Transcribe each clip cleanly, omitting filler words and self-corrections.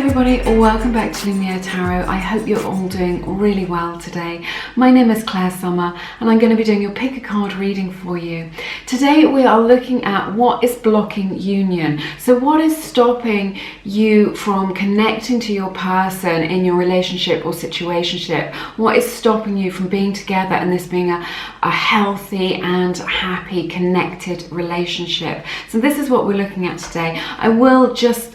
everybody, welcome back to Lumies Tarot. I hope you're all doing really well today. My name is Clair Summer and I'm going to be doing your pick a card reading for you. Today we are looking at what is blocking union. So what is stopping you from connecting to your person in your relationship or situationship? What is stopping you from being together and this being a healthy and happy connected relationship? So this is what we're looking at today. I will just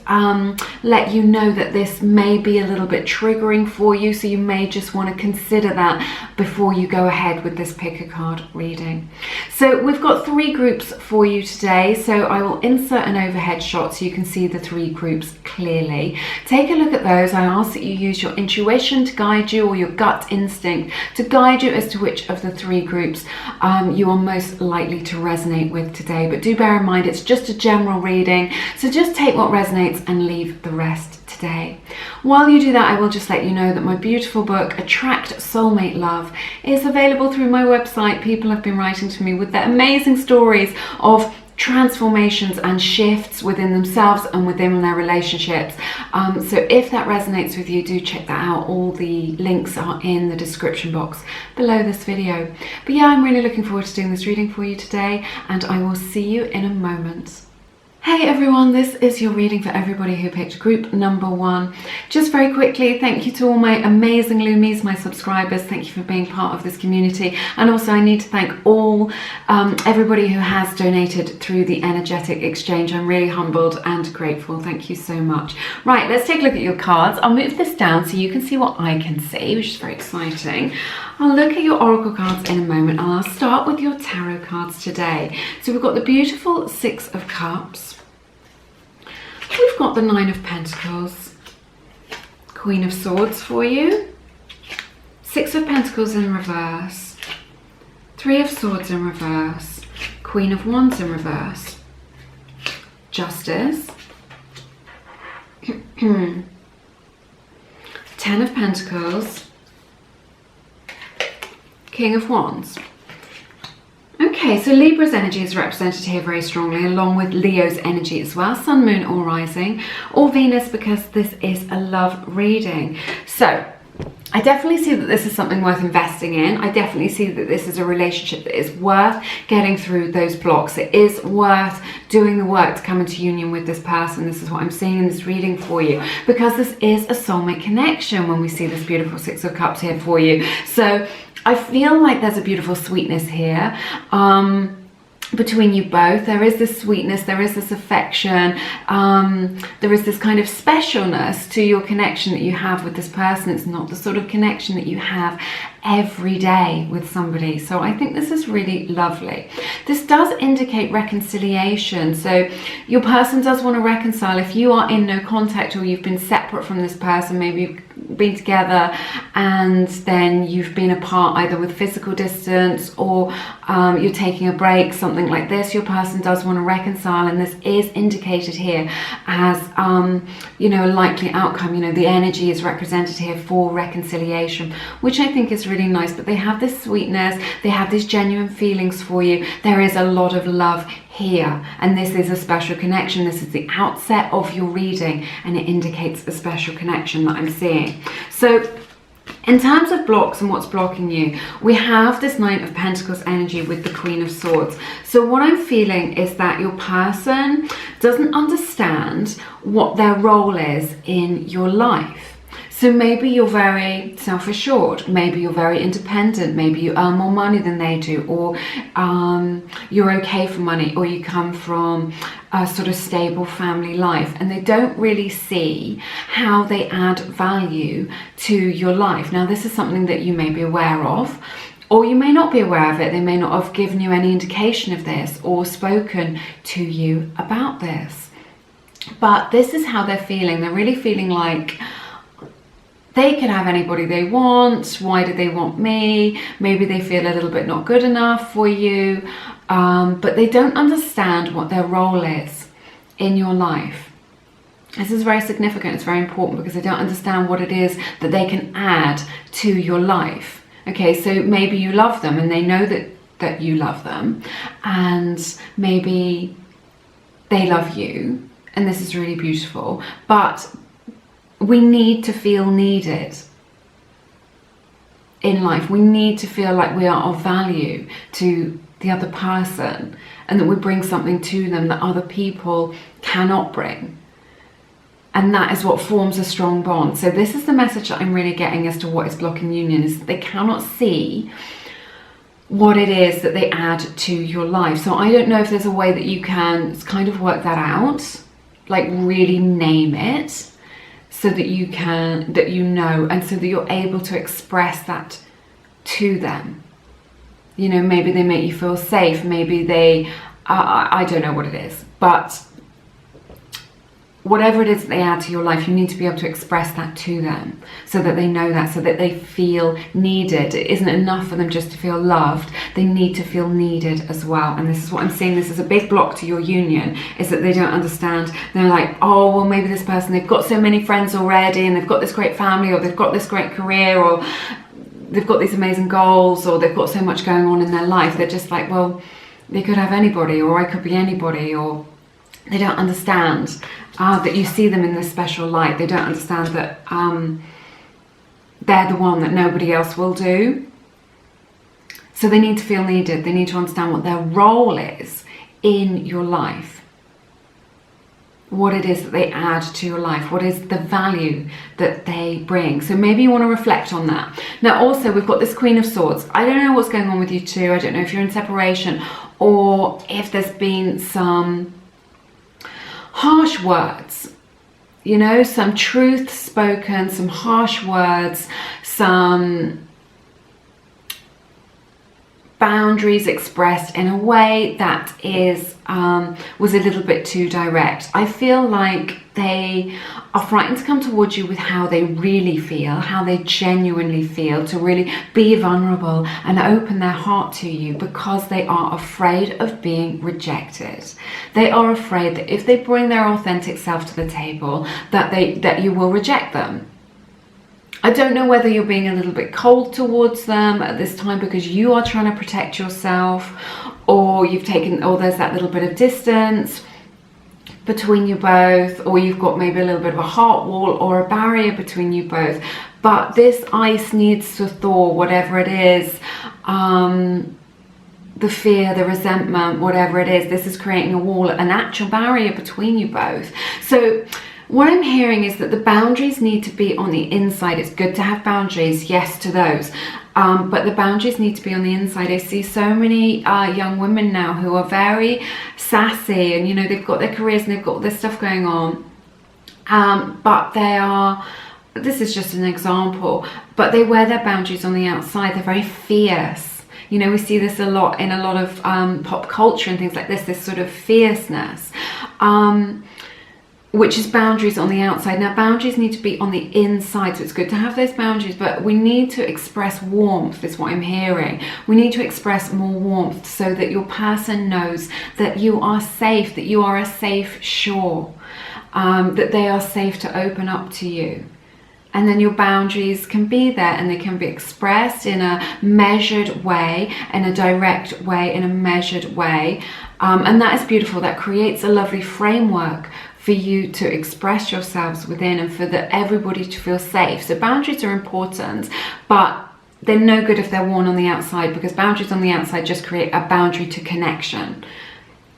let you know that this may be a little bit triggering for you, so you may just want to consider that before you go ahead with this pick a card reading. So we've got three groups for you today, so I will insert an overhead shot so you can see the three groups clearly. Take a look at those. I ask that you use your intuition to guide you, or your gut instinct to guide you as to which of the three groups you are most likely to resonate with today. But do bear in mind it's just a general reading, so just take what resonates and leave the rest today. While you do that, I will just let you know that my beautiful book Attract Soulmate Love is available through my website. People have been writing to me with their amazing stories of transformations and shifts within themselves and within their relationships. So if that resonates with you, do check that out. All the links are in the description box below this video. But yeah, I'm really looking forward to doing this reading for you today, and I will see you in a moment. Hey everyone, this is your reading for everybody who picked group number 1. Just very quickly, thank you to all my amazing Lumies, my subscribers. Thank you for being part of this community. And also I need to thank all everybody who has donated through the energetic exchange. I'm really humbled and grateful. Thank you so much. Right, let's take a look at your cards. I'll move this down so you can see what I can see, which is very exciting. I'll look at your oracle cards in a moment, and I'll start with your tarot cards today. So we've got the beautiful Six of Cups. We've got the Nine of Pentacles, Queen of Swords for you, Six of Pentacles in reverse, Three of Swords in reverse, Queen of Wands in reverse, Justice, Ten of Pentacles, King of Wands. Okay, so Libra's energy is represented here very strongly, along with Leo's energy as well, Sun, Moon or Rising, or Venus, because this is a love reading. So I definitely see that this is something worth investing in. I definitely see that this is a relationship that is worth getting through those blocks. It is worth doing the work to come into union with this person. This is what I'm seeing in this reading for you, because this is a soulmate connection when we see this beautiful Six of Cups here for you. So I feel like there's a beautiful sweetness here between you both. There is this sweetness, there is this affection, there is this kind of specialness to your connection that you have with this person. It's not the sort of connection that you have every day with somebody. So I think this is really lovely. This does indicate reconciliation. So your person does want to reconcile. If you are in no contact, or you've been separate from this person, maybe you've been together and then you've been apart either with physical distance, or you're taking a break, something like this, your person does want to reconcile, and this is indicated here as you know, a likely outcome. You know, the energy is represented here for reconciliation, which I think is really nice. But they have this sweetness, they have these genuine feelings for you. There is a lot of love here, and this is a special connection. This is the outset of your reading, and it indicates a special connection that I'm seeing. So in terms of blocks and what's blocking you, we have this Nine of Pentacles energy with the Queen of Swords. So what I'm feeling is that your person doesn't understand what their role is in your life. So maybe you're very self-assured, maybe you're very independent, maybe you earn more money than they do, or you're okay for money, or you come from a sort of stable family life, and they don't really see how they add value to your life. Now, this is something that you may be aware of, or you may not be aware of it. They may not have given you any indication of this or spoken to you about this. But this is how they're feeling. They're really feeling like they can have anybody they want. Why do they want me? Maybe they feel a little bit not good enough for you, but they don't understand what their role is in your life. This is very significant. It's very important, because they don't understand what it is that they can add to your life. Okay, so maybe you love them and they know that you love them, and maybe they love you, and this is really beautiful, but we need to feel needed in life. We need to feel like we are of value to the other person, and that we bring something to them that other people cannot bring. And that is what forms a strong bond. So this is the message that I'm really getting as to what is blocking union, is that they cannot see what it is that they add to your life. So I don't know if there's a way that you can kind of work that out, like really name it, so that you can, that you know, and so that you're able to express that to them. You know, maybe they make you feel safe, maybe they, I don't know what it is, but whatever it is that they add to your life, you need to be able to express that to them so that they know that, so that they feel needed. It isn't enough for them just to feel loved. They need to feel needed as well. And this is what I'm seeing. This is a big block to your union, is that they don't understand. They're like, oh, well, maybe this person, they've got so many friends already, and they've got this great family, or they've got this great career, or they've got these amazing goals, or they've got so much going on in their life. They're just like, well, they could have anybody, or I could be anybody, or they don't understand that you see them in this special light. They don't understand that they're the one that nobody else will do. So they need to feel needed. They need to understand what their role is in your life, what it is that they add to your life, what is the value that they bring. So maybe you want to reflect on that. Now also, we've got this Queen of Swords. I don't know what's going on with you two. I don't know if you're in separation, or if there's been some harsh words, you know, some truth spoken, some harsh words, some boundaries expressed in a way that is was a little bit too direct. I feel like they are frightened to come towards you with how they really feel, how they genuinely feel, to really be vulnerable and open their heart to you, because they are afraid of being rejected. They are afraid that if they bring their authentic self to the table, that you will reject them. I don't know whether you're being a little bit cold towards them at this time because you are trying to protect yourself, or you've taken, or there's that little bit of distance between you both, or you've got maybe a little bit of a heart wall or a barrier between you both. But this ice needs to thaw, whatever it is, the fear, the resentment, whatever it is. This is creating a wall, an actual barrier between you both. So what I'm hearing is that the boundaries need to be on the inside. It's good to have boundaries, yes, to those. But the boundaries need to be on the inside. I see so many young women now who are very sassy, and, you know, they've got their careers and they've got all this stuff going on. But they are, this is just an example, but they wear their boundaries on the outside. They're very fierce. You know, we see this a lot in a lot of pop culture and things like this sort of fierceness. Which is boundaries on the outside. Now, boundaries need to be on the inside, so it's good to have those boundaries, but we need to express warmth, is what I'm hearing. We need to express more warmth so that your person knows that you are safe, that you are a safe shore, that they are safe to open up to you. And then your boundaries can be there, and they can be expressed in a measured way, in a direct way, in a measured way. And that is beautiful. That creates a lovely framework for you to express yourselves within, and for everybody to feel safe. So boundaries are important, but they're no good if they're worn on the outside, because boundaries on the outside just create a boundary to connection.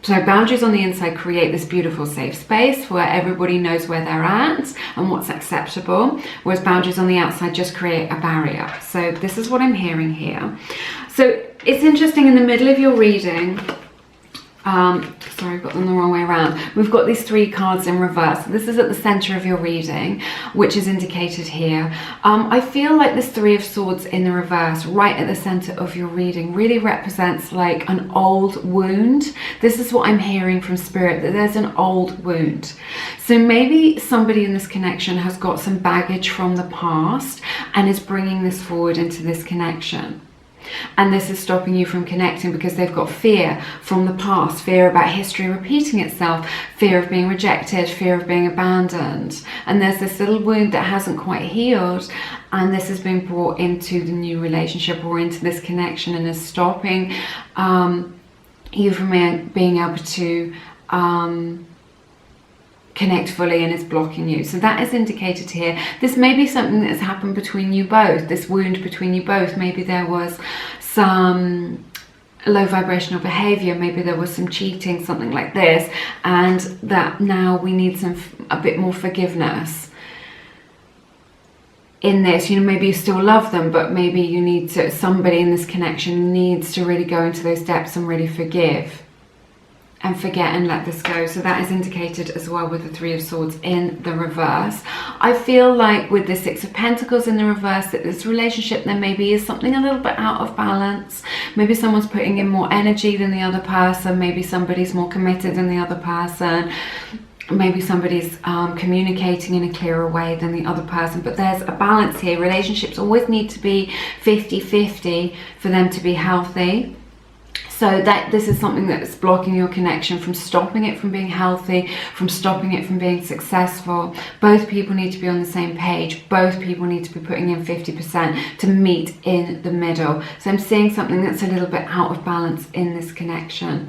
So boundaries on the inside create this beautiful safe space where everybody knows where they're at and what's acceptable, whereas boundaries on the outside just create a barrier. So this is what I'm hearing here. So it's interesting, in the middle of your reading, sorry, I've got them the wrong way around. We've got these three cards in reverse. This is at the center of your reading, which is indicated here. I feel like this Three of Swords in the reverse, right at the center of your reading, really represents like an old wound. This is what I'm hearing from Spirit, that there's an old wound. So maybe somebody in this connection has got some baggage from the past and is bringing this forward into this connection. And this is stopping you from connecting because they've got fear from the past, fear about history repeating itself, fear of being rejected, fear of being abandoned. And there's this little wound that hasn't quite healed, and this has been brought into the new relationship or into this connection, and is stopping you from being able to connect fully and is blocking you. So that is indicated here. This may be something that has happened between you both, this wound between you both. Maybe there was some low vibrational behavior, maybe there was some cheating, something like this, and that now we need a bit more forgiveness in this. You know, maybe you still love them, but maybe you need to, somebody in this connection needs to really go into those depths and really forgive and forget and let this go. So that is indicated as well with the Three of Swords in the reverse. I feel like with the Six of Pentacles in the reverse, that this relationship there maybe is something a little bit out of balance. Maybe someone's putting in more energy than the other person. Maybe somebody's more committed than the other person. Maybe somebody's communicating in a clearer way than the other person, but there's a balance here. Relationships always need to be 50-50 for them to be healthy. So that this is something that's blocking your connection from stopping it from being healthy, from stopping it from being successful. Both people need to be on the same page. Both people need to be putting in 50% to meet in the middle. So I'm seeing something that's a little bit out of balance in this connection,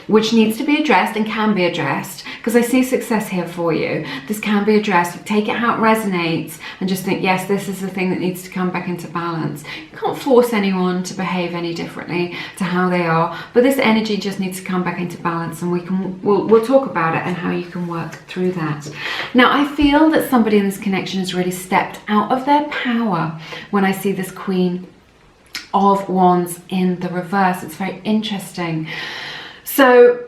which needs to be addressed and can be addressed, because I see success here for you. This can be addressed. Take it how it resonates and just think, yes, this is the thing that needs to come back into balance. You can't force anyone to behave any differently to how they are, but this energy just needs to come back into balance, and we'll talk about it and how you can work through that. Now I feel that somebody in this connection has really stepped out of their power when I see this Queen of Wands in the reverse. It's very interesting. So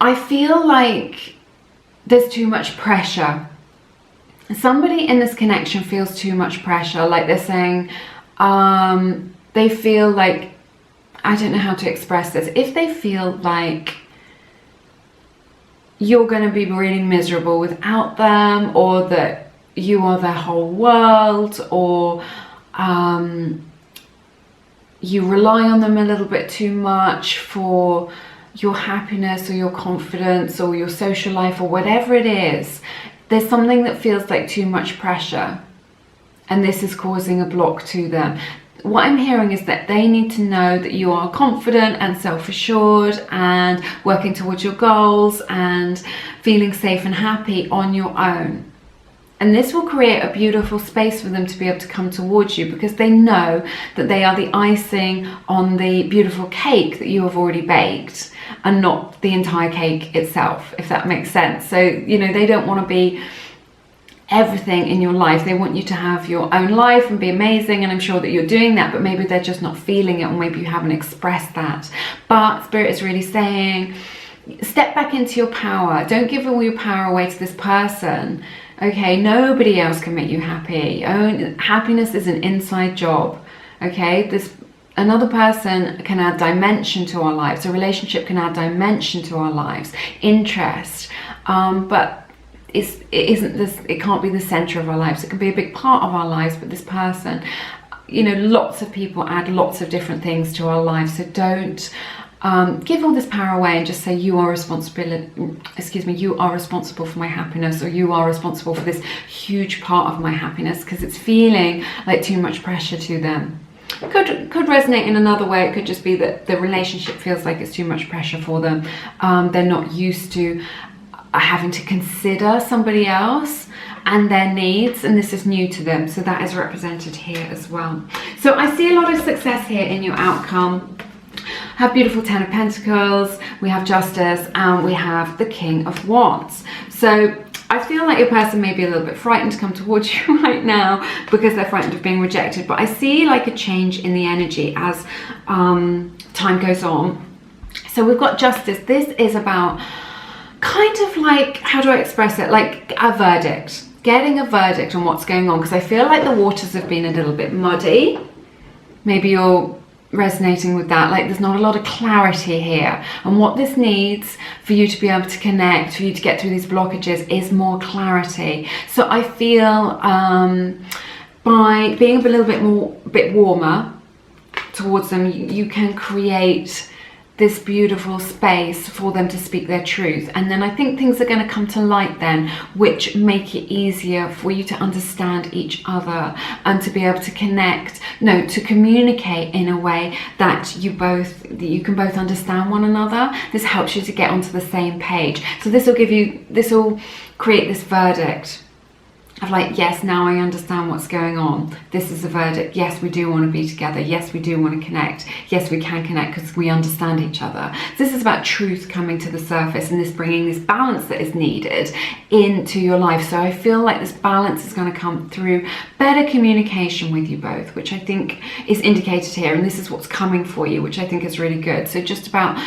I feel like there's too much pressure. Somebody in this connection feels too much pressure, like they're saying they feel like, I don't know how to express this, if they feel like you're going to be really miserable without them, or that you are their whole world, or you rely on them a little bit too much for your happiness or your confidence or your social life or whatever it is, there's something that feels like too much pressure, and this is causing a block to them. What I'm hearing is that they need to know that you are confident and self-assured and working towards your goals and feeling safe and happy on your own. And this will create a beautiful space for them to be able to come towards you, because they know that they are the icing on the beautiful cake that you have already baked, and not the entire cake itself, if that makes sense. So, you know, they don't want to be everything in your life. They want you to have your own life and be amazing, and I'm sure that you're doing that, but maybe they're just not feeling it, or maybe you haven't expressed that. But Spirit is really saying, step back into your power. Don't give all your power away to this person. Okay, nobody else can make you happy. Happiness is an inside job. Okay, another person can add dimension to our lives. A relationship can add dimension to our lives, interest, but it can't be the center of our lives. It can be a big part of our lives, but this person, you know, lots of people add lots of different things to our lives. So don't give all this power away and just say you are you are responsible for my happiness, or you are responsible for this huge part of my happiness, because it's feeling like too much pressure to them. It could resonate in another way. It could just be that the relationship feels like it's too much pressure for them. They're not used to having to consider somebody else and their needs, and this is new to them. So that is represented here as well. So I see a lot of success here in your outcome. Have beautiful Ten of Pentacles, we have Justice, and we have the King of Wands. So I feel like your person may be a little bit frightened to come towards you right now because they're frightened of being rejected, but I see like a change in the energy as time goes on. So we've got Justice. This is about kind of like, how do I express it, like a verdict, getting a verdict on what's going on, because I feel like the waters have been a little bit muddy. Maybe you're resonating with that, like there's not a lot of clarity here, and what this needs for you to be able to connect, for you to get through these blockages, is more clarity. So I feel by being a little bit warmer towards them, you can create this beautiful space for them to speak their truth. And then I think things are going to come to light then, which make it easier for you to understand each other and to be able to connect, no, to communicate in a way that you can both understand one another. This helps you to get onto the same page. So this will create this verdict of like, yes, now I understand what's going on. This is a verdict. Yes, we do want to be together. Yes, we do want to connect. Yes, we can connect because we understand each other. So this is about truth coming to the surface and this bringing this balance that is needed into your life. So I feel like this balance is going to come through better communication with you both, which I think is indicated here. And this is what's coming for you, which I think is really good. So just about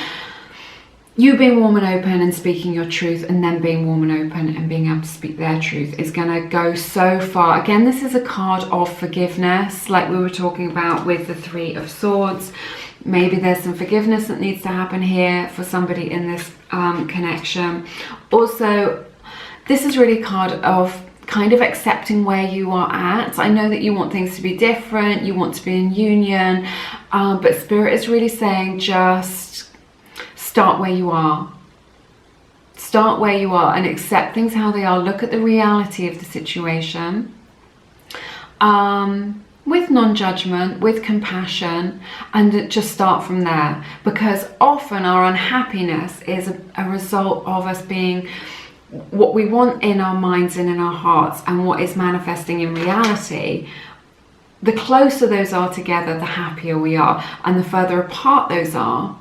you being warm and open and speaking your truth, and then being warm and open and being able to speak their truth is going to go so far. Again, this is a card of forgiveness, like we were talking about with the Three of Swords. Maybe there's some forgiveness that needs to happen here for somebody in this connection. Also, this is really a card of kind of accepting where you are at. I know that you want things to be different, you want to be in union, but Spirit is really saying just start where you are. Start where you are and accept things how they are. Look at the reality of the situation with non-judgment, with compassion, and just start from there. Because often our unhappiness is a result of us being what we want in our minds and in our hearts, and what is manifesting in reality. The closer those are together, the happier we are, and the further apart those are,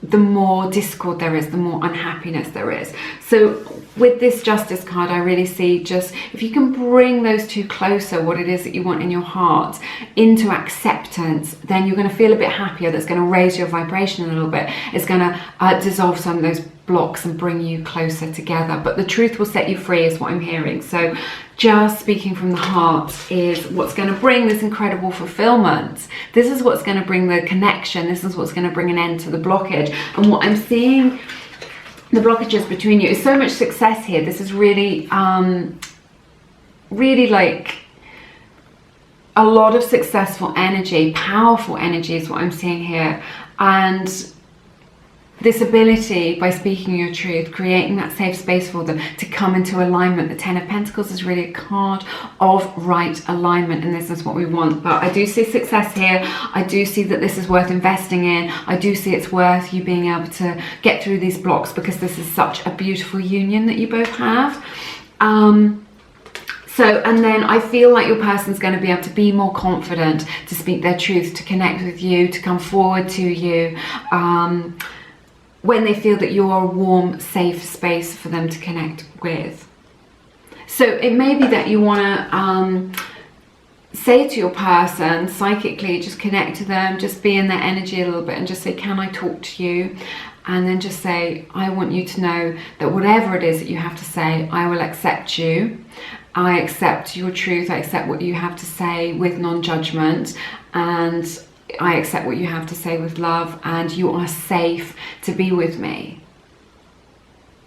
the more discord there is, the more unhappiness there is. So with this Justice card, I really see just if you can bring those two closer, what it is that you want in your heart, into acceptance, then you're going to feel a bit happier. That's going to raise your vibration a little bit. It's going to dissolve some of those blocks and bring you closer together. But the truth will set you free is what I'm hearing. So just speaking from the heart is what's going to bring this incredible fulfillment. This is what's going to bring the connection. This is what's going to bring an end to the blockage. And what I'm seeing, the blockages between you, is so much success here. This is really, really like a lot of successful energy, powerful energy is what I'm seeing here. And this ability, by speaking your truth, creating that safe space for them to come into alignment. The Ten of Pentacles is really a card of right alignment, and this is what we want. But I do see success here. I do see that this is worth investing in. I do see it's worth you being able to get through these blocks, because this is such a beautiful union that you both have. And then I feel like your person's going to be able to be more confident to speak their truth, to connect with you, to come forward to you, when they feel that you're a warm, safe space for them to connect with. So it may be that you want to say to your person psychically, just connect to them, just be in their energy a little bit and just say, can I talk to you? And then just say, I want you to know that whatever it is that you have to say, I will accept you. I accept your truth. I accept what you have to say with non-judgment, and I accept what you have to say with love, and you are safe to be with me.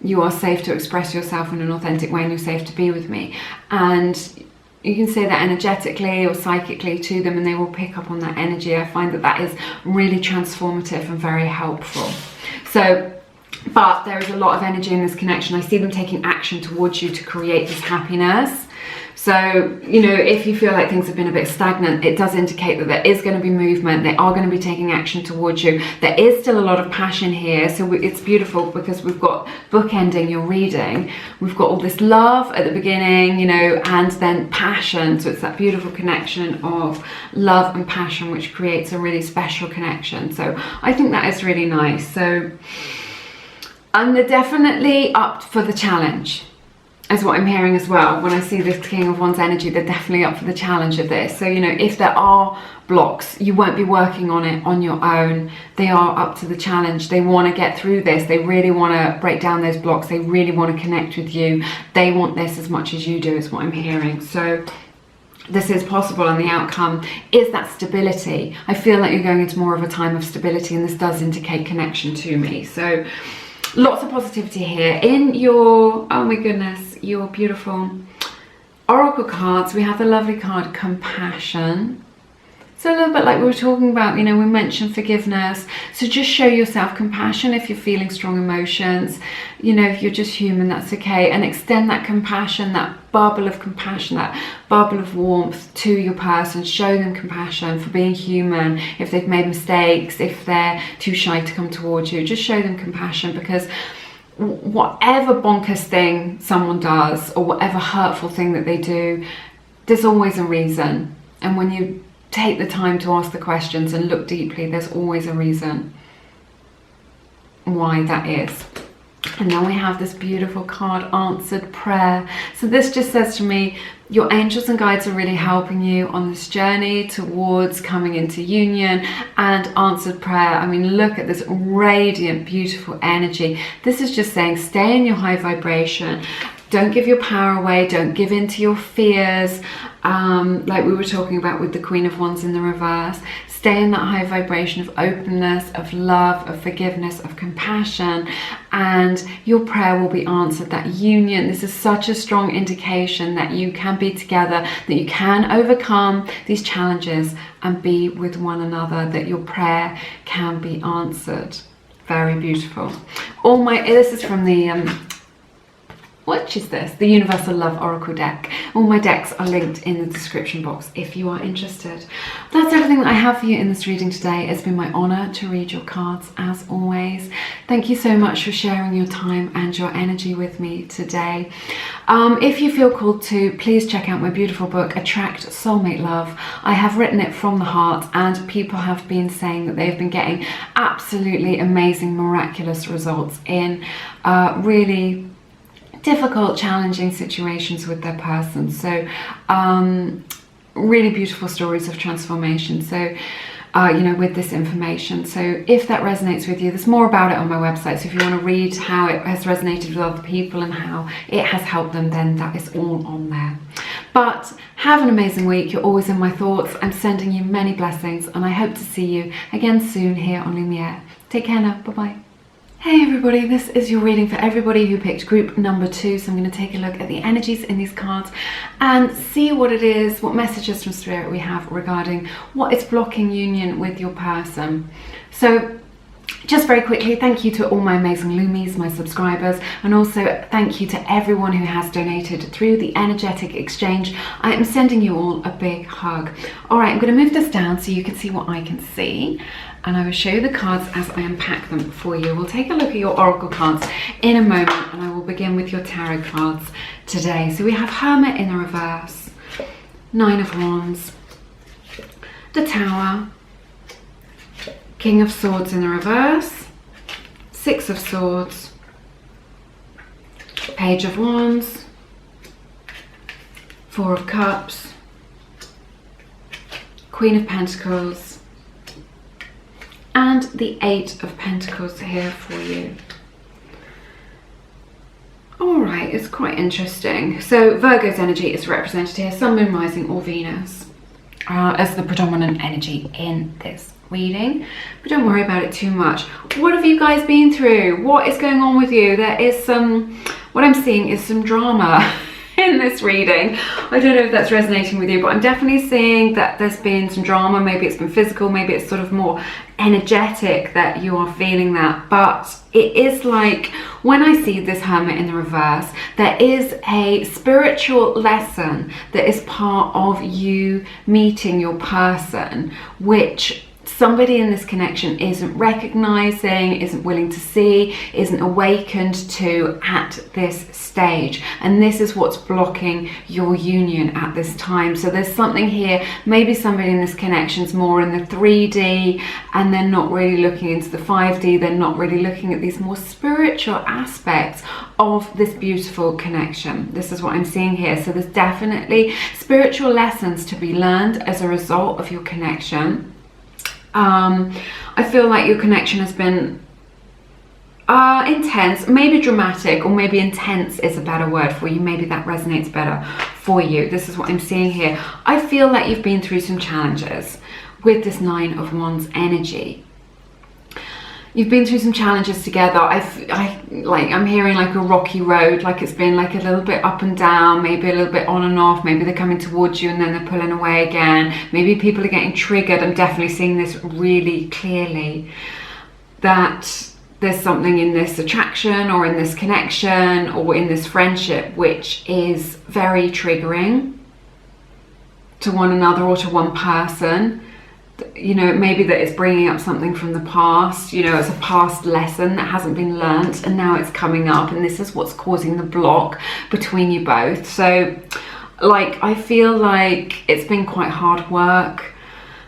You are safe to express yourself in an authentic way, and you're safe to be with me. And you can say that energetically or psychically to them, and they will pick up on that energy. I find that that is really transformative and very helpful. So, but there is a lot of energy in this connection. I see them taking action towards you to create this happiness. So, you know, if you feel like things have been a bit stagnant, it does indicate that there is going to be movement. They are going to be taking action towards you. There is still a lot of passion here. So it's beautiful, because we've got bookending your reading. We've got all this love at the beginning, you know, and then passion. So it's that beautiful connection of love and passion, which creates a really special connection. So I think that is really nice. So, and they're definitely up for the challenge, is what I'm hearing as well. When I see this King of Wands energy, they're definitely up for the challenge of this. So, you know, if there are blocks, you won't be working on it on your own. They are up to the challenge. They want to get through this. They really want to break down those blocks. They really want to connect with you. They want this as much as you do, is what I'm hearing. So this is possible, and the outcome is that stability. I feel like you're going into more of a time of stability, and this does indicate connection to me. So lots of positivity here. In your, oh my goodness, your beautiful oracle cards, we have the lovely card Compassion. So a little bit like we were talking about, you know, we mentioned forgiveness. So just show yourself compassion if you're feeling strong emotions. You know, if you're just human, that's okay. And extend that compassion, that bubble of compassion, that bubble of warmth to your person. Show them compassion for being human. If they've made mistakes, if they're too shy to come towards you, just show them compassion, because whatever bonkers thing someone does or whatever hurtful thing that they do, there's always a reason. And when you take the time to ask the questions and look deeply, there's always a reason why that is. And then we have this beautiful card, Answered Prayer. So this just says to me, your angels and guides are really helping you on this journey towards coming into union. And answered prayer, I mean, look at this radiant, beautiful energy. This is just saying, stay in your high vibration. Don't give your power away. Don't give in to your fears. Like we were talking about with the Queen of Wands in the reverse. Stay in that high vibration of openness, of love, of forgiveness, of compassion, and your prayer will be answered. That union, this is such a strong indication that you can be together, that you can overcome these challenges and be with one another, that your prayer can be answered. Very beautiful. This is from the what is this? The Universal Love Oracle deck. All my decks are linked in the description box if you are interested. That's everything that I have for you in this reading today. It's been my honour to read your cards as always. Thank you so much for sharing your time and your energy with me today. If you feel called to, please check out my beautiful book, Attract Soulmate Love. I have written it from the heart, and people have been saying that they've been getting absolutely amazing, miraculous results in really difficult, challenging situations with their person. So really beautiful stories of transformation. So you know, with this information. So if that resonates with you, there's more about it on my website. So if you want to read how it has resonated with other people and how it has helped them, then that is all on there. But have an amazing week. You're always in my thoughts. I'm sending you many blessings, and I hope to see you again soon here on Lumiere. Take care now. Bye-bye. Hey everybody, this is your reading for everybody who picked group number 2. So I'm going to take a look at the energies in these cards and see what it is, what messages from Spirit we have regarding what is blocking union with your person. So just very quickly, thank you to all my amazing Lumies, my subscribers, and also thank you to everyone who has donated through the energetic exchange. I am sending you all a big hug. All right, I'm going to move this down so you can see what I can see, and I will show you the cards as I unpack them for you. We'll take a look at your oracle cards in a moment, and I will begin with your tarot cards today. So we have Hermit in the reverse, Nine of Wands, the Tower, King of Swords in the reverse, Six of Swords, Page of Wands, Four of Cups, Queen of Pentacles, and the Eight of Pentacles here for you. Alright, it's quite interesting. So Virgo's energy is represented here, Sun, Moon, Rising or Venus as the predominant energy in this reading, but don't worry about it too much. What have you guys been through? What is going on with you? There is what I'm seeing is some drama in this reading. I don't know if that's resonating with you, but I'm definitely seeing that there's been some drama. Maybe it's been physical, maybe it's sort of more energetic that you are feeling that, but it is like when I see this Hermit in the reverse, there is a spiritual lesson that is part of you meeting your person, which somebody in this connection isn't recognizing, isn't willing to see, isn't awakened to at this stage. And this is what's blocking your union at this time. So there's something here, maybe somebody in this connection's more in the 3D and they're not really looking into the 5D, they're not really looking at these more spiritual aspects of this beautiful connection. This is what I'm seeing here. So there's definitely spiritual lessons to be learned as a result of your connection. I feel like your connection has been intense, maybe dramatic, or maybe intense is a better word for you. Maybe that resonates better for you. This is what I'm seeing here. I feel like you've been through some challenges with this Nine of Wands energy. you've been through some challenges together. I'm hearing like a rocky road, like it's been like a little bit up and down, maybe a little bit on and off. Maybe they're coming towards you and then they're pulling away again. Maybe people are getting triggered. I'm definitely seeing this really clearly, that there's something in this attraction or in this connection or in this friendship which is very triggering to one another or to one person. You know, maybe that it's bringing up something from the past, you know, it's a past lesson that hasn't been learnt and now it's coming up, and this is what's causing the block between you both. So like, I feel like it's been quite hard work.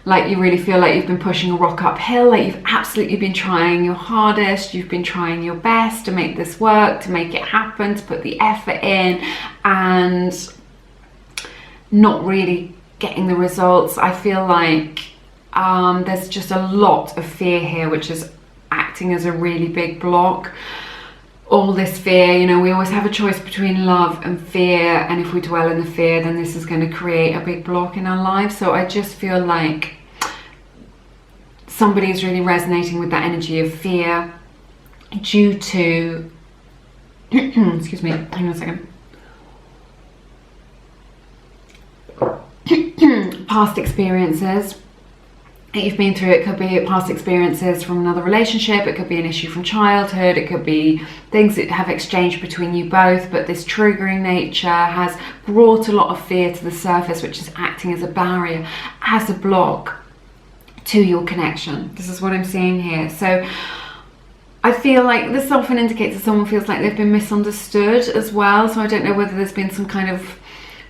Like, you really feel like you've been pushing a rock uphill, like you've absolutely been trying your hardest, you've been trying your best to make this work, to make it happen, to put the effort in, and not really getting the results. I feel like there's just a lot of fear here, which is acting as a really big block. All this fear, you know, we always have a choice between love and fear, and if we dwell in the fear, then this is going to create a big block in our lives. So I just feel like somebody is really resonating with that energy of fear due to excuse me, hang on a second. Past experiences that you've been through. It could be past experiences from another relationship, it could be an issue from childhood, it could be things that have exchanged between you both, but this triggering nature has brought a lot of fear to the surface, which is acting as a barrier, as a block to your connection. This is what I'm seeing here. So I feel like this often indicates that someone feels like they've been misunderstood as well. So I don't know whether there's been some kind of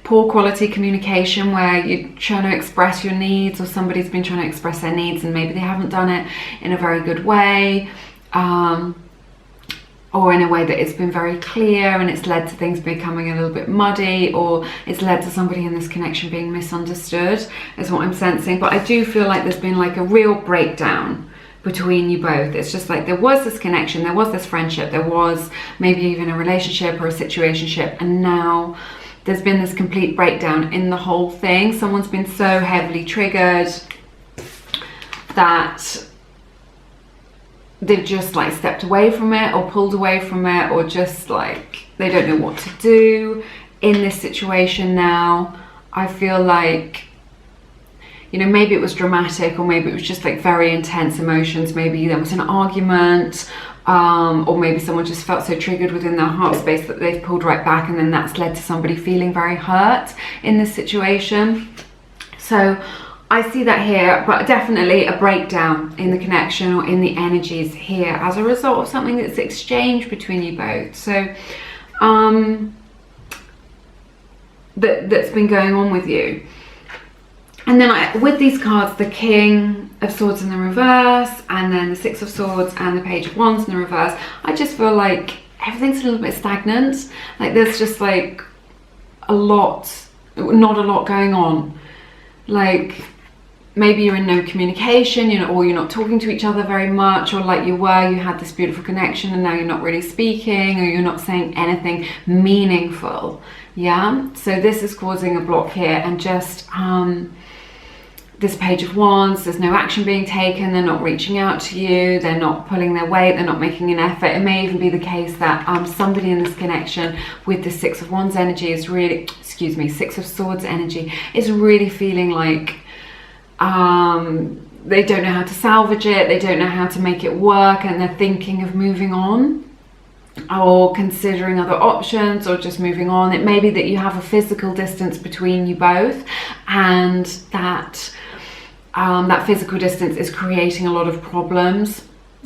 poor quality communication where you're trying to express your needs, or somebody's been trying to express their needs and maybe they haven't done it in a very good way, or in a way that it's been very clear, and it's led to things becoming a little bit muddy, or it's led to somebody in this connection being misunderstood, is what I'm sensing. But I do feel like there's been like a real breakdown between you both. It's just like there was this connection, there was this friendship, there was maybe even a relationship or a situationship, and now there's been this complete breakdown in the whole thing. Someone's been so heavily triggered that they've just like stepped away from it, or pulled away from it, or just like they don't know what to do in this situation now. I feel like, you know, maybe it was dramatic, or maybe it was just like very intense emotions. Maybe there was an argument, or maybe someone just felt so triggered within their heart space that they've pulled right back, and then that's led to somebody feeling very hurt in this situation. So I see that here, but definitely a breakdown in the connection or in the energies here as a result of something that's exchanged between you both. So that's been going on with you. And then with these cards, the King of Swords in the reverse, and then the Six of Swords and the Page of Wands in the reverse, I just feel like everything's a little bit stagnant. Like there's just like not a lot going on. Like maybe you're in no communication, you know, or you're not talking to each other very much, or like you had this beautiful connection and now you're not really speaking, or you're not saying anything meaningful. Yeah, so this is causing a block here, and just this Page of Wands, there's no action being taken, they're not reaching out to you, they're not pulling their weight, they're not making an effort. It may even be the case that somebody in this connection with the Six of Wands energy is really, Six of Swords energy is really feeling like they don't know how to salvage it, they don't know how to make it work, and they're thinking of moving on, or considering other options, or just moving on. It may be that you have a physical distance between you both, and that that physical distance is creating a lot of problems.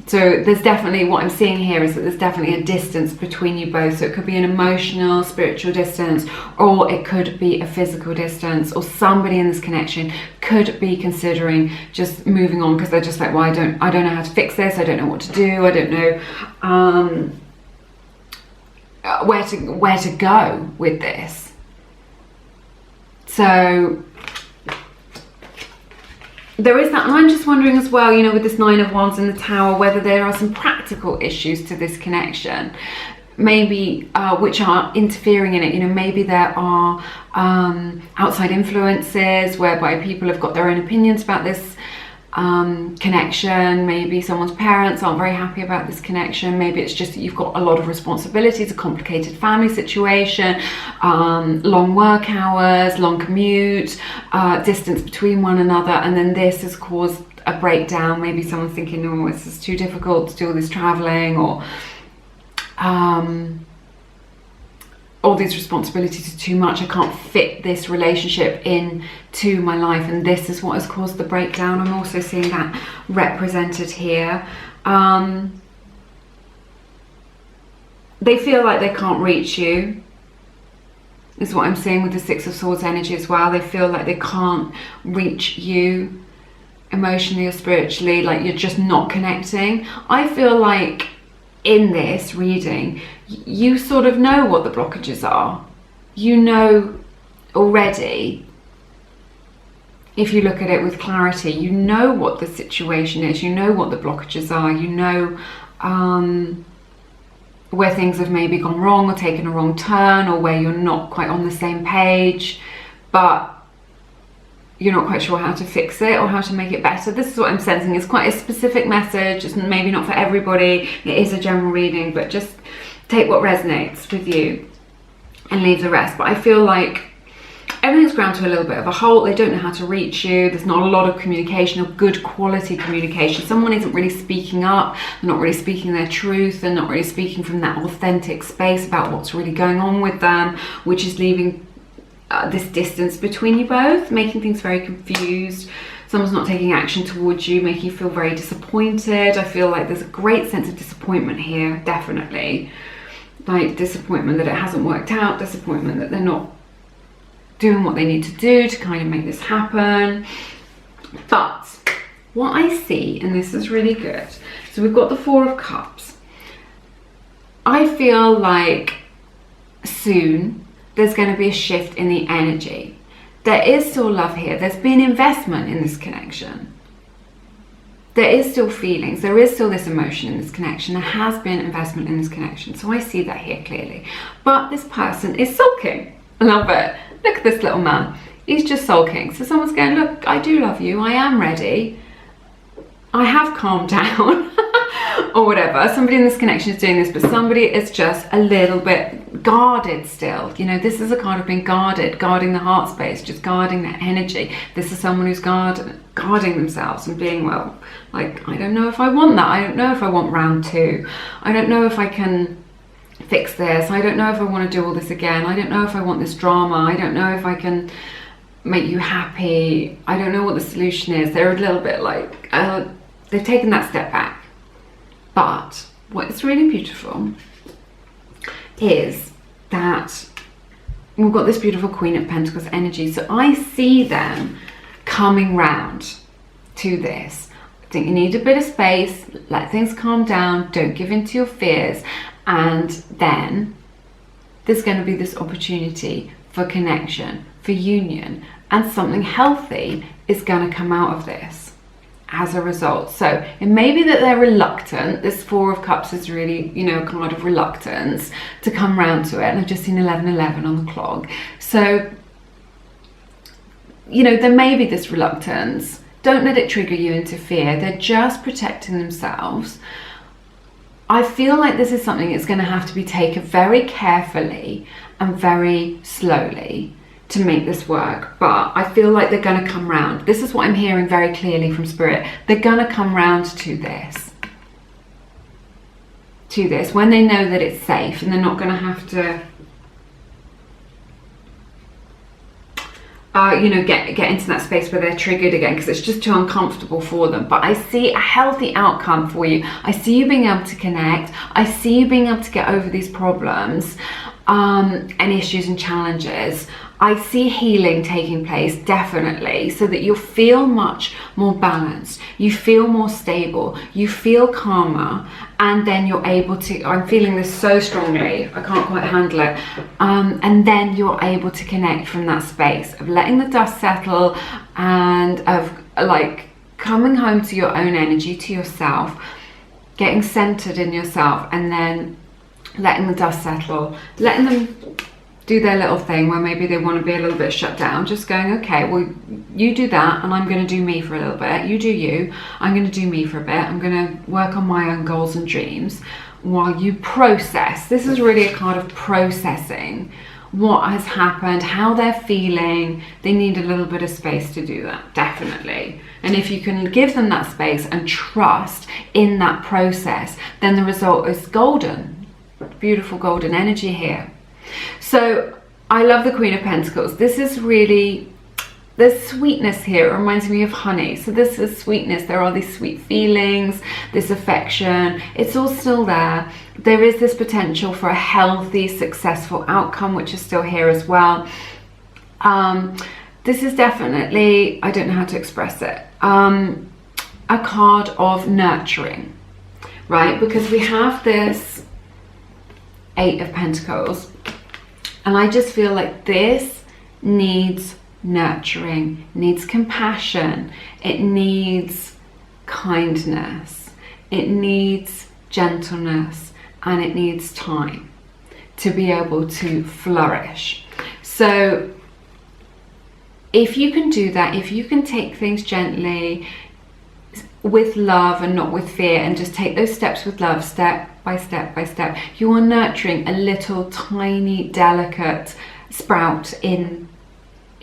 So there's definitely, what I'm seeing here is that there's definitely a distance between you both. So it could be an emotional, spiritual distance, or it could be a physical distance, or somebody in this connection could be considering just moving on because they're just like, well, I don't know how to fix this, I don't know what to do, I don't know where to go with this. So there is that, and I'm just wondering as well, you know, with this Nine of Wands in the Tower, whether there are some practical issues to this connection, maybe which are interfering in it. You know, maybe there are outside influences whereby people have got their own opinions about this connection. Maybe someone's parents aren't very happy about this connection. Maybe it's just that you've got a lot of responsibilities, a complicated family situation, long work hours, long commute, distance between one another, and then this has caused a breakdown. Maybe someone's thinking, oh, this is too difficult to do all this traveling, or all these responsibilities are too much, I can't fit this relationship into my life, and this is what has caused the breakdown. I'm also seeing that represented here. They feel like they can't reach you, is what I'm seeing with the Six of Swords energy as well. They feel like they can't reach you emotionally or spiritually, like you're just not connecting. I feel like in this reading, you sort of know what the blockages are. You know already, if you look at it with clarity, you know what the situation is, you know what the blockages are, you know where things have maybe gone wrong or taken a wrong turn, or where you're not quite on the same page, but you're not quite sure how to fix it or how to make it better. This is what I'm sensing. It's quite a specific message. It's maybe not for everybody. It is a general reading, but just take what resonates with you and leave the rest. But I feel like everything's ground to a little bit of a halt. They don't know how to reach you. There's not a lot of communication or good quality communication. Someone isn't really speaking up. They're not really speaking their truth. They're not really speaking from that authentic space about what's really going on with them, which is leaving this distance between you both, making things very confused. Someone's not taking action towards you, making you feel very disappointed. I feel like there's a great sense of disappointment here, definitely. Like disappointment that it hasn't worked out, disappointment that they're not doing what they need to do to kind of make this happen. But what I see, and this is really good, so we've got the Four of Cups. I feel like soon there's going to be a shift in the energy. There is still love here. There's been investment in this connection. There is still feelings. There is still this emotion in this connection. There has been investment in this connection. So I see that here clearly. But this person is sulking. I love it. Look at this little man. He's just sulking. So someone's going, look, I do love you. I am ready. I have calmed down. Or whatever. Somebody in this connection is doing this, but somebody is just a little bit guarded still. You know, this is a card of being guarded, guarding the heart space, just guarding that energy. This is someone who's guarding themselves and being, well, like, I don't know if I want that. I don't know if I want round two. I don't know if I can fix this. I don't know if I want to do all this again. I don't know if I want this drama. I don't know if I can make you happy. I don't know what the solution is. They're a little bit like, they've taken that step back. But what's really beautiful is that we've got this beautiful Queen of Pentacles energy. So I see them coming round to this. I think you need a bit of space, let things calm down, don't give in to your fears. And then there's going to be this opportunity for connection, for union, and something healthy is going to come out of this as a result. So it may be that they're reluctant. This Four of Cups is really, you know, a card of reluctance to come round to it. And I've just seen 11:11 on the clock. So, you know, there may be this reluctance. Don't let it trigger you into fear. They're just protecting themselves. I feel like this is something that's going to have to be taken very carefully and very slowly to make this work, but I feel like they're going to come round. This is what I'm hearing very clearly from Spirit. They're going to come round to this when they know that it's safe and they're not going to have to you know, get into that space where they're triggered again, because it's just too uncomfortable for them. But I see a healthy outcome for you. I see you being able to connect. I see you being able to get over these problems and issues and challenges. I see healing taking place, definitely, so that you'll feel much more balanced, you feel more stable, you feel calmer, and then you're able to, I'm feeling this so strongly, I can't quite handle it, and then you're able to connect from that space of letting the dust settle and of like coming home to your own energy, to yourself, getting centered in yourself, and then letting the dust settle, letting them do their little thing where maybe they want to be a little bit shut down, just going, okay, well, you do that and I'm going to do me for a little bit. You do you, I'm going to do me for a bit. I'm going to work on my own goals and dreams while you process. This is really a card of processing what has happened, how they're feeling. They need a little bit of space to do that, definitely. And if you can give them that space and trust in that process, then the result is golden. Beautiful golden energy here. So I love the Queen of Pentacles. This is really, there's sweetness here. It reminds me of honey. So this is sweetness. There are these sweet feelings, this affection. It's all still there. There is this potential for a healthy, successful outcome, which is still here as well. This is definitely, I don't know how to express it, a card of nurturing, right? Because we have this 8 of Pentacles, and I just feel like this needs nurturing, needs compassion, it needs kindness, it needs gentleness, and it needs time to be able to flourish. So if you can do that, if you can take things gently, with love and not with fear, and just take those steps with love, step by step by step, you are nurturing a little tiny delicate sprout in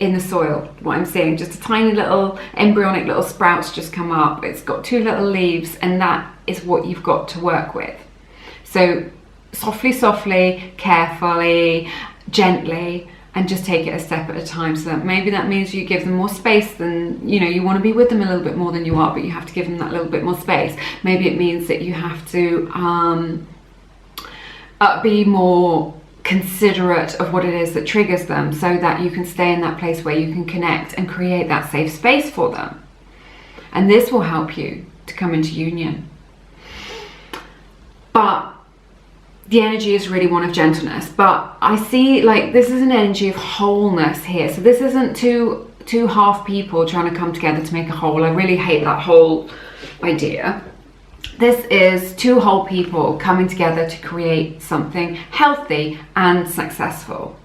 the soil. What I'm saying, just a tiny little embryonic little sprouts just come up. It's got 2 little leaves, and that is what you've got to work with. So softly, carefully, gently, and just take it a step at a time. So that maybe that means you give them more space than, you know, you want to be with them a little bit more than you are, but you have to give them that little bit more space. Maybe it means that you have to be more considerate of what it is that triggers them, so that you can stay in that place where you can connect and create that safe space for them. And this will help you to come into union. But the energy is really one of gentleness, but I see like this is an energy of wholeness here. So this isn't two half people trying to come together to make a whole. I really hate that whole idea. This is 2 whole people coming together to create something healthy and successful.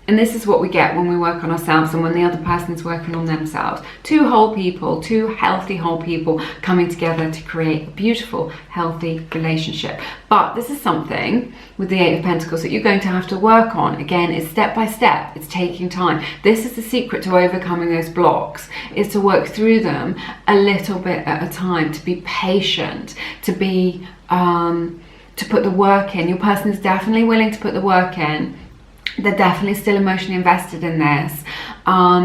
And this is what we get when we work on ourselves and when the other person's working on themselves. 2 whole people, 2 healthy whole people coming together to create a beautiful, healthy relationship. But this is something with the 8 of Pentacles that you're going to have to work on. Again, it's step by step. It's taking time. This is the secret to overcoming those blocks, is to work through them a little bit at a time, to be patient, to be, to put the work in. Your person is definitely willing to put the work in. They're definitely still emotionally invested in this.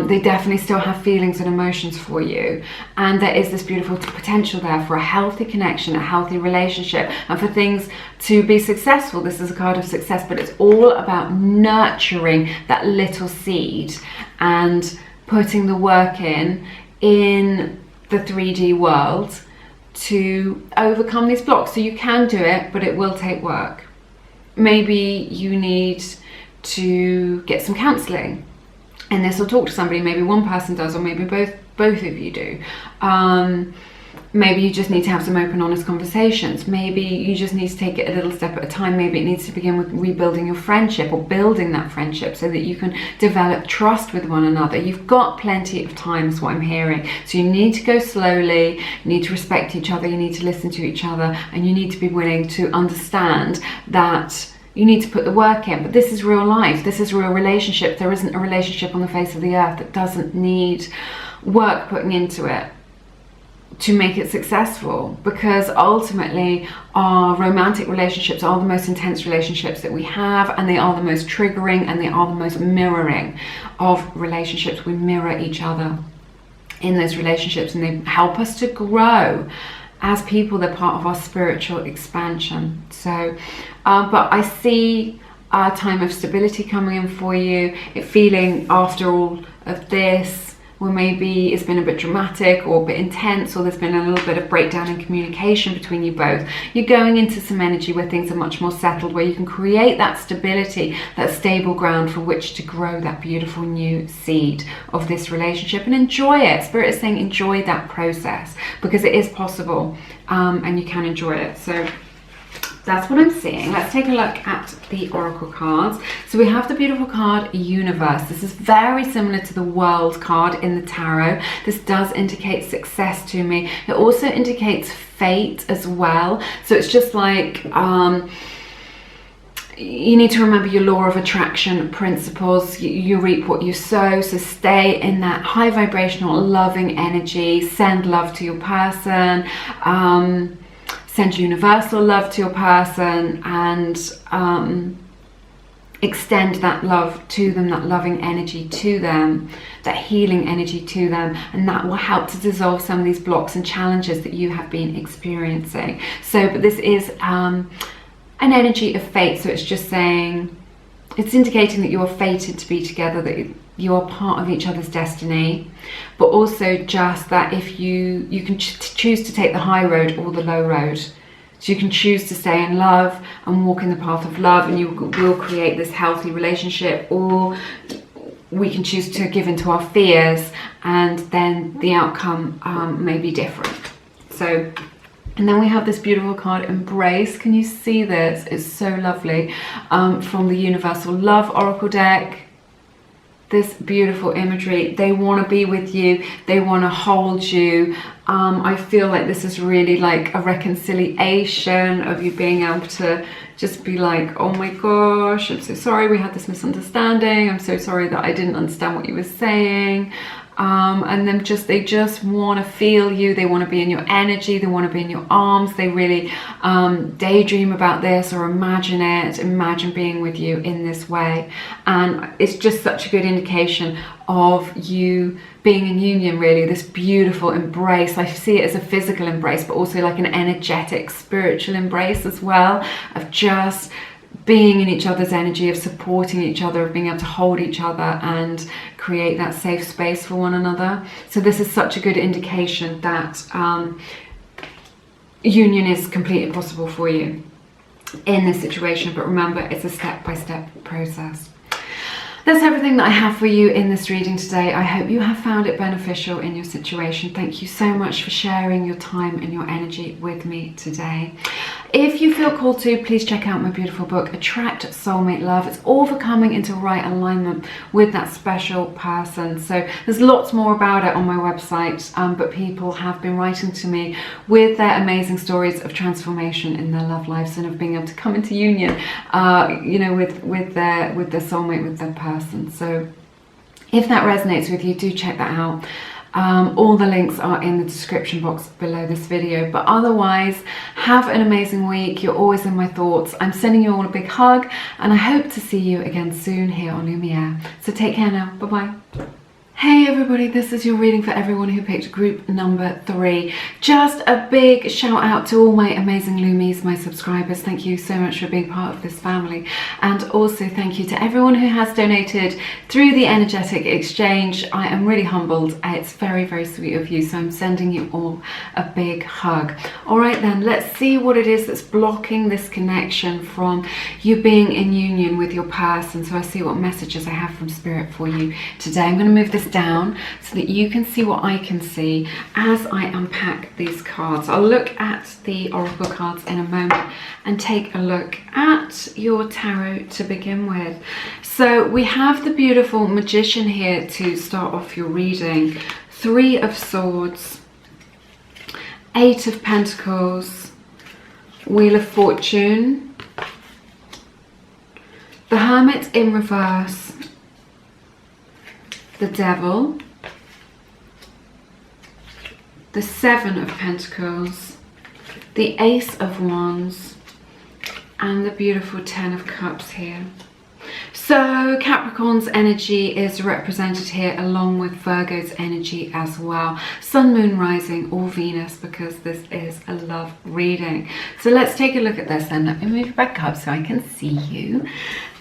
They definitely still have feelings and emotions for you. And there is this beautiful potential there for a healthy connection, a healthy relationship, and for things to be successful. This is a card of success, but it's all about nurturing that little seed and putting the work in the 3D world to overcome these blocks. So you can do it, but it will take work. Maybe you need to get some counselling, and this will talk to somebody. Maybe one person does, or maybe both of you do. Maybe you just need to have some open, honest conversations. Maybe you just need to take it a little step at a time. Maybe it needs to begin with rebuilding your friendship, or building that friendship so that you can develop trust with one another. You've got plenty of time, is what I'm hearing. So you need to go slowly, you need to respect each other, you need to listen to each other, and you need to be willing to understand that you need to put the work in. But this is real life. This is real relationship. There isn't a relationship on the face of the earth that doesn't need work putting into it to make it successful, because ultimately our romantic relationships are the most intense relationships that we have, and they are the most triggering, and they are the most mirroring of relationships. We mirror each other in those relationships, and they help us to grow as people. They're part of our spiritual expansion. So but I see a time of stability coming in for you. It feeling after all of this, where maybe it's been a bit dramatic or a bit intense, or there's been a little bit of breakdown in communication between you both, you're going into some energy where things are much more settled, where you can create that stability, that stable ground for which to grow that beautiful new seed of this relationship, and enjoy it. Spirit is saying enjoy that process, because it is possible, and you can enjoy it. So That's what I'm seeing. Let's take a look at the oracle cards. So we have the beautiful card Universe. This is very similar to the World card in the tarot. This does indicate success to me. It also indicates fate as well. So it's just like you need to remember your law of attraction principles. You reap what you sow. So stay in that high vibrational loving energy. Send love to your person. Send universal love to your person, and extend that love to them, that loving energy to them, that healing energy to them, and that will help to dissolve some of these blocks and challenges that you have been experiencing. So, but this is an energy of fate, so it's just saying, it's indicating that you are fated to be together, that you are part of each other's destiny, but also just that if you can choose to take the high road or the low road. So you can choose to stay in love and walk in the path of love, and you will create this healthy relationship, or we can choose to give into our fears, and then the outcome may be different. So, and then we have this beautiful card, Embrace. Can you see this? It's so lovely. From the Universal Love Oracle deck. This beautiful imagery. They want to be with you. They want to hold you. I feel like this is really like a reconciliation of you being able to just be like, oh my gosh, I'm so sorry we had this misunderstanding. I'm so sorry that I didn't understand what you were saying. And then they just want to feel you. They want to be in your energy. They want to be in your arms. They really daydream about this or imagine it, imagine being with you in this way. And it's just such a good indication of you being in union, really, this beautiful embrace. I see it as a physical embrace, but also like an energetic, spiritual embrace as well, of just being in each other's energy, of supporting each other, of being able to hold each other and create that safe space for one another. So this is such a good indication that union is completely possible for you in this situation. But remember, it's a step-by-step process. That's everything that I have for you in this reading today. I hope you have found it beneficial in your situation. Thank you so much for sharing your time and your energy with me today. If you feel called to, please check out my beautiful book, Attract Soulmate Love. It's all for coming into right alignment with that special person. So there's lots more about it on my website, but people have been writing to me with their amazing stories of transformation in their love lives and of being able to come into union, you know, with their soulmate, with their person. So if that resonates with you, do check that out. All the links are in the description box below this video. But otherwise, have an amazing week. You're always in my thoughts. I'm sending you all a big hug, and I hope to see you again soon here on Lumies. So take care now. Bye-bye. Hey everybody, this is your reading for everyone who picked group number 3. Just a big shout out to all my amazing Lumies, my subscribers. Thank you so much for being part of this family. And also thank you to everyone who has donated through the energetic exchange. I am really humbled. It's very, very sweet of you. So I'm sending you all a big hug. All right then, let's see what it is that's blocking this connection from you being in union with your person. So I see what messages I have from Spirit for you today. I'm going to move this down so that you can see what I can see as I unpack these cards. I'll look at the oracle cards in a moment and take a look at your tarot to begin with. So we have the beautiful Magician here to start off your reading. 3 of Swords, 8 of Pentacles, Wheel of Fortune, the Hermit in reverse, the Devil, the 7 of Pentacles, the Ace of Wands, and the beautiful 10 of Cups here. So Capricorn's energy is represented here along with Virgo's energy as well. Sun, Moon, Rising, or Venus, because this is a love reading. So let's take a look at this then. Let me move back up so I can see you.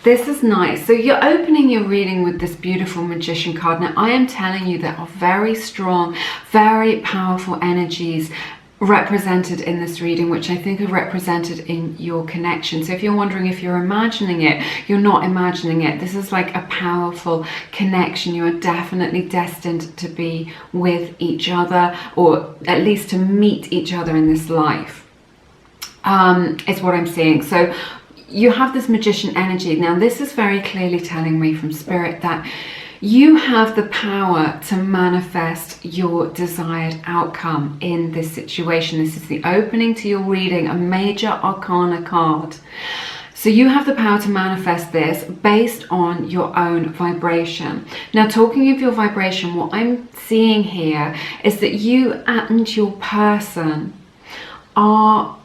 This is nice. So you're opening your reading with this beautiful Magician card. Now I am telling you there are very strong, very powerful energies represented in this reading, which I think are represented in your connection. So if you're wondering if you're imagining it, you're not imagining it. This is like a powerful connection. You are definitely destined to be with each other, or at least to meet each other in this life. is what I'm seeing. So you have this magician energy. Now this is very clearly telling me from spirit that you have the power to manifest your desired outcome in this situation. This is the opening to your reading, a major arcana card. So you have the power to manifest this based on your own vibration. Now, talking of your vibration, what I'm seeing here is that you and your person are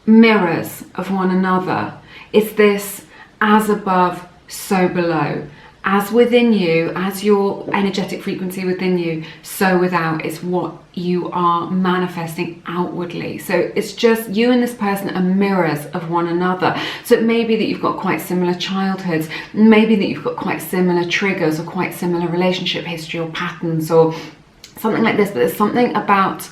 mirrors of one another. It's this as above, so below. As within you, as your energetic frequency within you, so without is what you are manifesting outwardly. So it's just you and this person are mirrors of one another. So it may be that you've got quite similar childhoods, maybe that you've got quite similar triggers or quite similar relationship history or patterns or something like this, but there's something about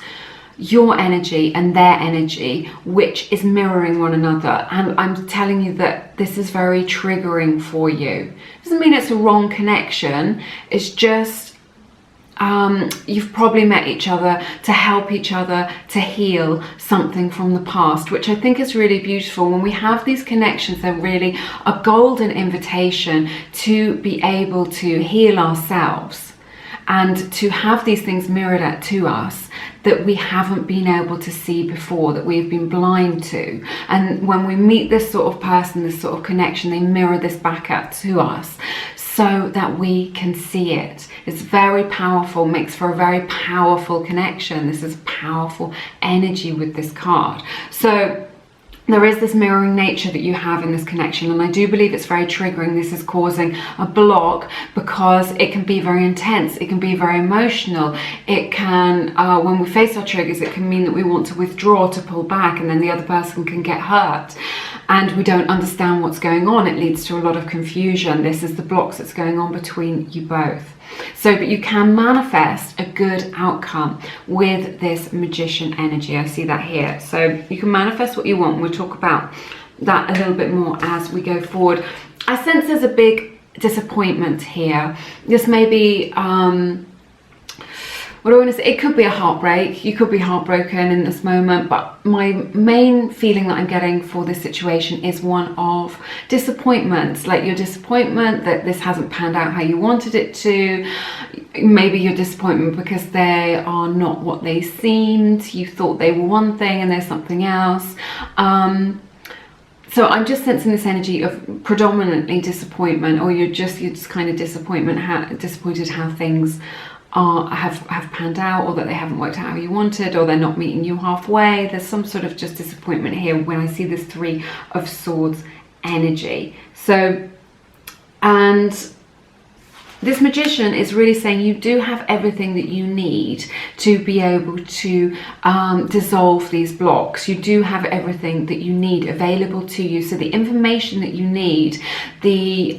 your energy and their energy which is mirroring one another, and I'm telling you that this is very triggering for you. Doesn't mean it's a wrong connection, it's just you've probably met each other to help each other to heal something from the past, which I think is really beautiful. When we have these connections, they're really a golden invitation to be able to heal ourselves and to have these things mirrored to us that we haven't been able to see before, that we've been blind to. And when we meet this sort of person, this sort of connection, they mirror this back up to us so that we can see it. It's very powerful, makes for a very powerful connection. This is powerful energy with this card. So there is this mirroring nature that you have in this connection, and I do believe it's very triggering. This is causing a block because it can be very intense, it can be very emotional. It can, when we face our triggers, it can mean that we want to withdraw, to pull back, and then the other person can get hurt and we don't understand what's going on. It leads to a lot of confusion. This is the blocks that's going on between you both. So, but you can manifest a good outcome with this magician energy. I see that here. So you can manifest what you want. We'll talk about that a little bit more as we go forward. I sense there's a big disappointment here. This may be, what do I want to say? It could be a heartbreak. You could be heartbroken in this moment, but my main feeling that I'm getting for this situation is one of disappointment. Like your disappointment that this hasn't panned out how you wanted it to. Maybe your disappointment because they are not what they seemed. You thought they were one thing and there's something else. So I'm just sensing this energy of predominantly disappointment, or you're just kind of disappointed how things have panned out, or that they haven't worked out how you wanted, or they're not meeting you halfway. There's some sort of just disappointment here when I see this Three of Swords energy. So, and this magician is really saying you do have everything that you need to be able to dissolve these blocks. You do have everything that you need available to you. So the information that you need, the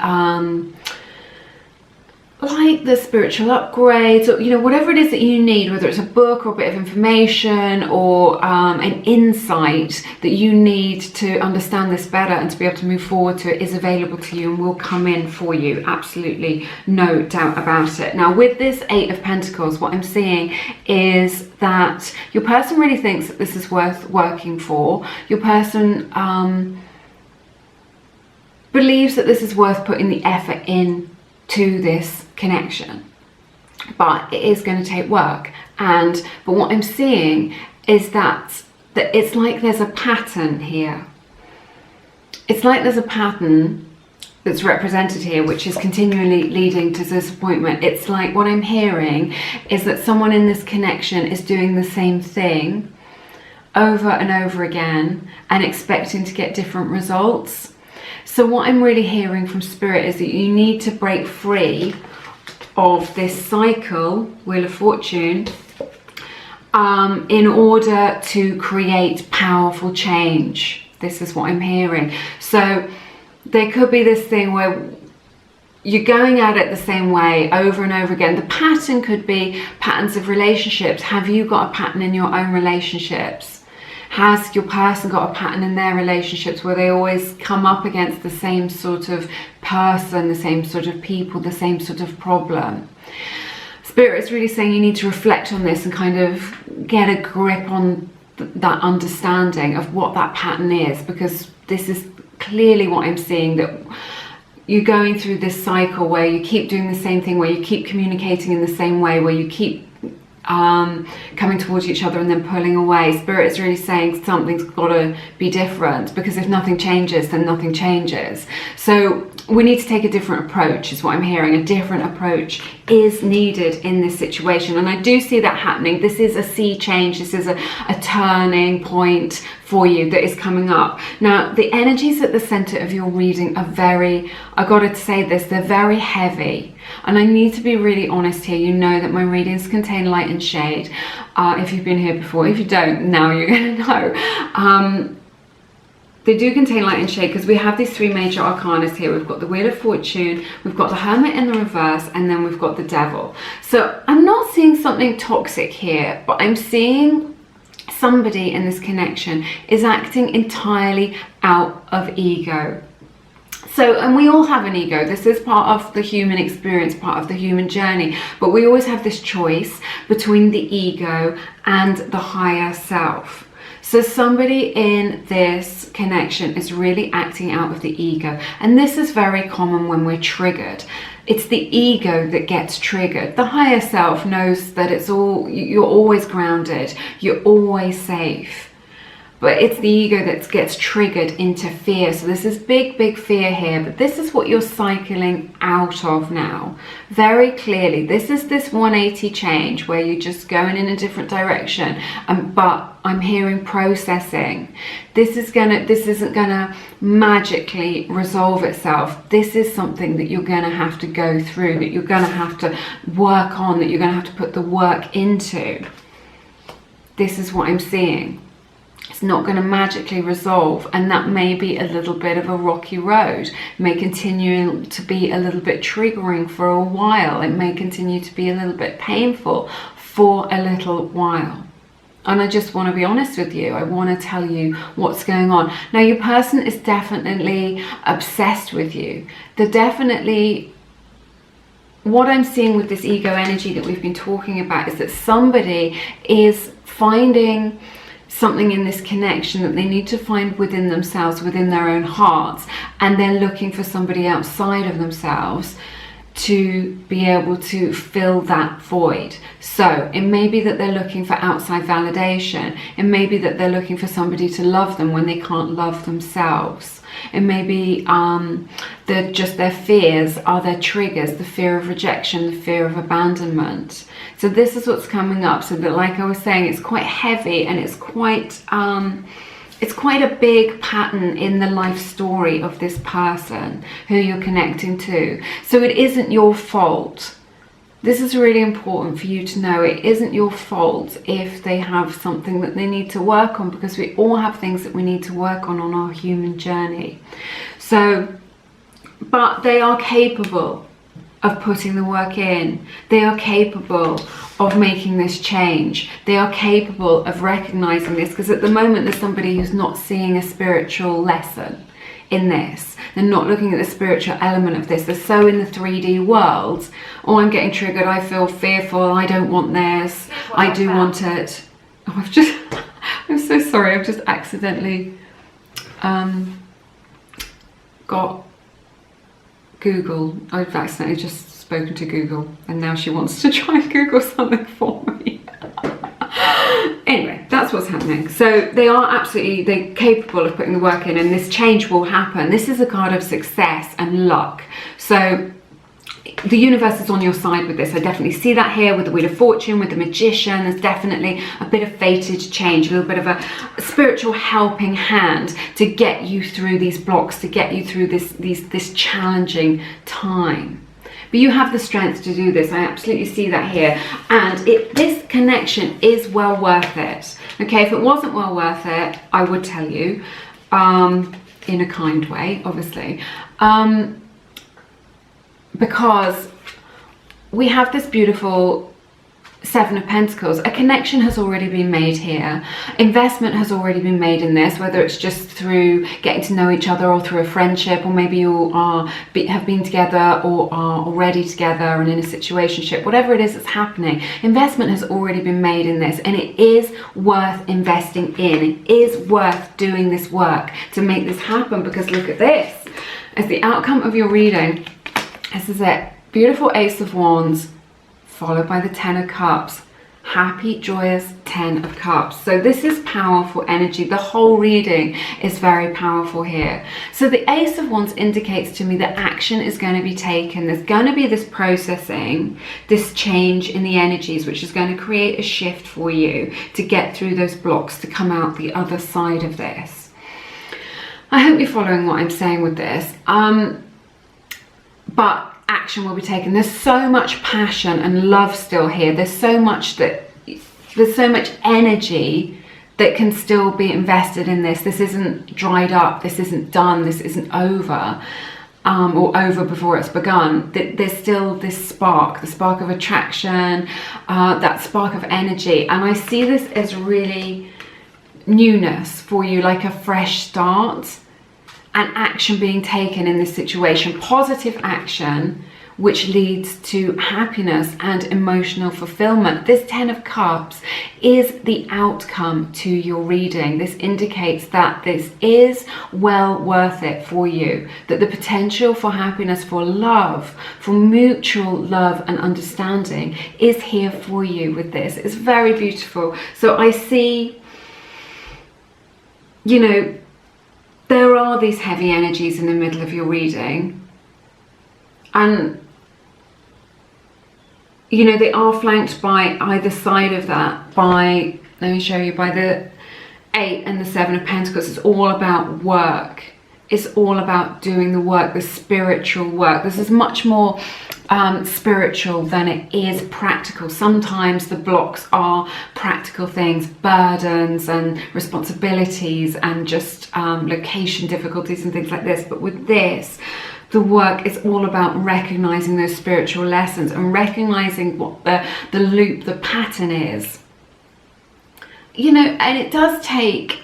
like the spiritual upgrades, or, you know, whatever it is that you need, whether it's a book or a bit of information or an insight that you need to understand this better and to be able to move forward to it, is available to you and will come in for you. Absolutely no doubt about it. Now with this Eight of Pentacles, what I'm seeing is that your person really thinks that this is worth working for. Your person believes that this is worth putting the effort in to this connection, but it is going to take work. But what I'm seeing is that it's like there's a pattern here. It's like there's a pattern that's represented here, which is continually leading to disappointment. It's like what I'm hearing is that someone in this connection is doing the same thing over and over again and expecting to get different results. So what I'm really hearing from Spirit is that you need to break free of this cycle, Wheel of Fortune, in order to create powerful change. This is what I'm hearing. So there could be this thing where you're going at it the same way over and over again. The pattern could be patterns of relationships. Have you got a pattern in your own relationships? Has your person got a pattern in their relationships where they always come up against the same sort of person, the same sort of people, the same sort of problem? Spirit is really saying you need to reflect on this and kind of get a grip on that understanding of what that pattern is, because this is clearly what I'm seeing, that you're going through this cycle where you keep doing the same thing, where you keep communicating in the same way, where you keep coming towards each other and then pulling away. Spirit is really saying something's got to be different, because if nothing changes, then nothing changes. So we need to take a different approach, is what I'm hearing. A different approach is needed in this situation, and I do see that happening. This is a sea change. This is a turning point for you that is coming up. Now, the energies at the center of your reading are very, I got to say this, they're very heavy. And I need to be really honest here. You know that my readings contain light and shade. If you've been here before, if you don't, now you're going to know. They do contain light and shade, because we have these three major arcanas here. We've got the Wheel of Fortune, we've got the Hermit in the reverse, and then we've got the Devil. So I'm not seeing something toxic here, but I'm seeing somebody in this connection is acting entirely out of ego. So, and we all have an ego. This is part of the human experience, part of the human journey. But we always have this choice between the ego and the higher self. So somebody in this connection is really acting out of the ego. And this is very common when we're triggered. It's the ego that gets triggered. The higher self knows that it's all, you're always grounded, you're always safe. But it's the ego that gets triggered into fear. So this is big, big fear here. But this is what you're cycling out of now. Very clearly, this is this 180 change where you're just going in a different direction. But I'm hearing processing. This isn't gonna magically resolve itself. This is something that you're gonna have to go through, that you're gonna have to work on, that you're gonna have to put the work into. This is what I'm seeing. It's not going to magically resolve, and that may be a little bit of a rocky road. It may continue to be a little bit triggering for a while. It may continue to be a little bit painful for a little while. And I just want to be honest with you. I want to tell you what's going on. Now, your person is definitely obsessed with you. They're definitely... What I'm seeing with this ego energy that we've been talking about is that somebody is finding something in this connection that they need to find within themselves, within their own hearts, and they're looking for somebody outside of themselves to be able to fill that void. So it may be that they're looking for outside validation. It may be that they're looking for somebody to love them when they can't love themselves. It may be that just their fears are their triggers, the fear of rejection, the fear of abandonment. So this is what's coming up. So that, like I was saying, it's quite heavy, and it's quite a big pattern in the life story of this person who you're connecting to. So it isn't your fault. This is really important for you to know. It isn't your fault if they have something that they need to work on, because we all have things that we need to work on our human journey. So, but they are capable of putting the work in. They are capable of making this change. They are capable of recognizing this, because at the moment there's somebody who's not seeing a spiritual lesson in this. They're not looking at the spiritual element of this. They're so in the 3D world. Oh, I'm getting triggered. I feel fearful. I don't want this. I do want it. Oh, I'm so sorry. I've just accidentally got Google. I've accidentally just spoken to Google, and now she wants to try and Google something for me. Anyway, that's what's happening. So they are they're capable of putting the work in, and this change will happen. This is a card of success and luck. So the universe is on your side with this. I definitely see that here with the Wheel of Fortune, with the Magician. There's definitely a bit of fated change, a little bit of a spiritual helping hand to get you through these blocks, to get you through this challenging time. But you have the strength to do this. I absolutely see that here. And this connection is well worth it. Okay, if it wasn't well worth it, I would tell you, in a kind way, obviously. Because we have this beautiful Seven of Pentacles, a connection has already been made here. Investment has already been made in this, whether it's just through getting to know each other or through a friendship, or maybe you have been together or are already together and in a situationship. Whatever it is that's happening, investment has already been made in this, and it is worth investing in. It is worth doing this work to make this happen, because look at this. As the outcome of your reading, this is it. Beautiful Ace of Wands, followed by the Ten of Cups. Happy, joyous Ten of Cups. So this is powerful energy. The whole reading is very powerful here. So the Ace of Wands indicates to me that action is going to be taken. There's going to be this processing, this change in the energies, which is going to create a shift for you to get through those blocks, to come out the other side of this. I hope you're following what I'm saying with this. But action will be taken. There's so much passion and love still here. There's so much energy that can still be invested in this. This isn't dried up. This isn't done. This isn't over, or over before it's begun. There's still this spark, the spark of attraction, that spark of energy. And I see this as really newness for you, like a fresh start. And action being taken in this situation, positive action, which leads to happiness and emotional fulfillment. This Ten of Cups is the outcome to your reading. This indicates that this is well worth it for you, that the potential for happiness, for love, for mutual love and understanding is here for you with this. It's very beautiful. So I see, you know, there are these heavy energies in the middle of your reading, and you know, they are flanked by either side of that by, let me show you, by the Eight and the Seven of Pentacles. It's all about work. It's all about doing the work, the spiritual work. This is much more spiritual than it is practical. Sometimes the blocks are practical things, burdens and responsibilities and just location difficulties and things like this. But with this, the work is all about recognizing those spiritual lessons and recognizing what the loop, the pattern is. You know, and it does take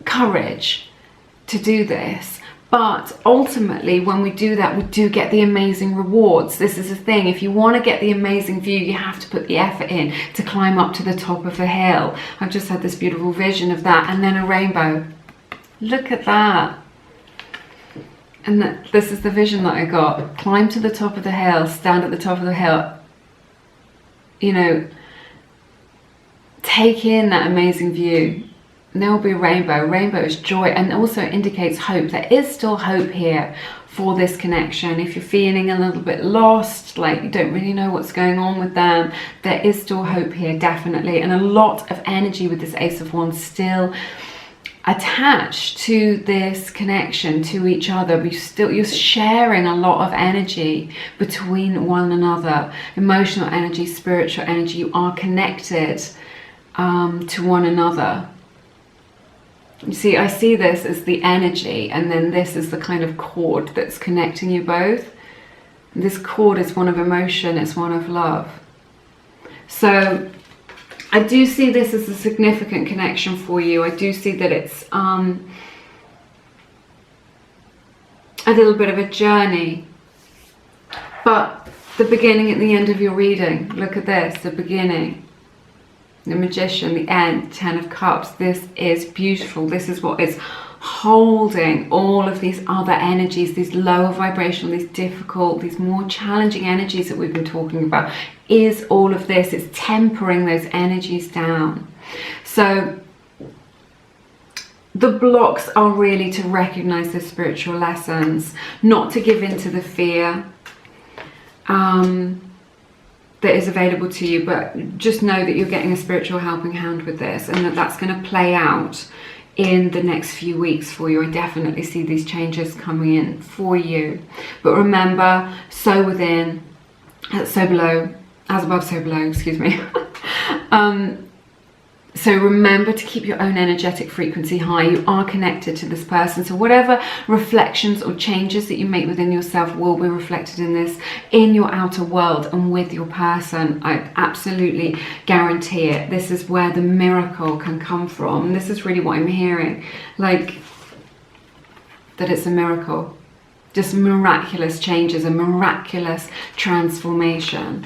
courage to do this. But ultimately, when we do that, we do get the amazing rewards. This is the thing. If you want to get the amazing view, you have to put the effort in to climb up to the top of the hill. I've just had this beautiful vision of that. And then a rainbow. Look at that. And this is the vision that I got. Climb to the top of the hill, stand at the top of the hill. You know, take in that amazing view. And there will be a rainbow. Rainbow is joy, and also indicates hope. There is still hope here for this connection. If you're feeling a little bit lost, like you don't really know what's going on with them, there is still hope here, definitely. And a lot of energy with this Ace of Wands still attached to this connection, to each other. You're sharing a lot of energy between one another. Emotional energy, spiritual energy. You are connected to one another. You see, I see this as the energy, and then this is the kind of cord that's connecting you both. This cord is one of emotion, it's one of love. So I do see this as a significant connection for you. I do see that it's a little bit of a journey. But the beginning at the end of your reading, look at this, the beginning. The Magician, the end, Ten of Cups. This is beautiful. This is what is holding all of these other energies, these lower vibrational, these difficult, these more challenging energies that we've been talking about, is all of this. It's tempering those energies down. So the blocks are really to recognize the spiritual lessons, not to give in to the fear that is available to you, but just know that you're getting a spiritual helping hand with this, and that's going to play out in the next few weeks for you. I definitely see these changes coming in for you. But remember, so within, so below, as above, so below, excuse me. So remember to keep your own energetic frequency high. You are connected to this person. So whatever reflections or changes that you make within yourself will be reflected in this, in your outer world and with your person. I absolutely guarantee it. This is where the miracle can come from. And this is really what I'm hearing. Like, that it's a miracle. Just miraculous changes, a miraculous transformation.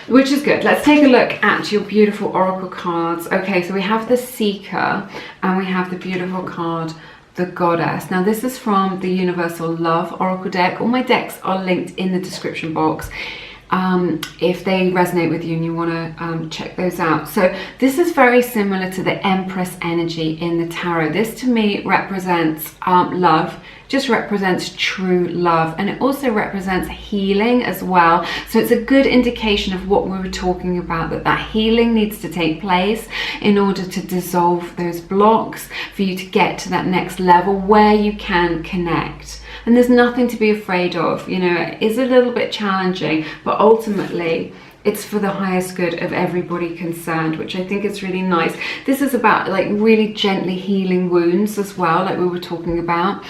Which is good. Let's take a look at your beautiful oracle cards. Okay, so we have the Seeker and we have the beautiful card, the Goddess. Now this is from the Universal Love Oracle deck. All my decks are linked in the description box. If they resonate with you and you want to check those out. So this is very similar to the Empress energy in the tarot. This to me represents love, just represents true love, and it also represents healing as well. So it's a good indication of what we were talking about, that healing needs to take place in order to dissolve those blocks for you to get to that next level where you can connect. And there's nothing to be afraid of. You know, it is a little bit challenging, but ultimately it's for the highest good of everybody concerned, which I think is really nice. This is about like really gently healing wounds as well, like we were talking about.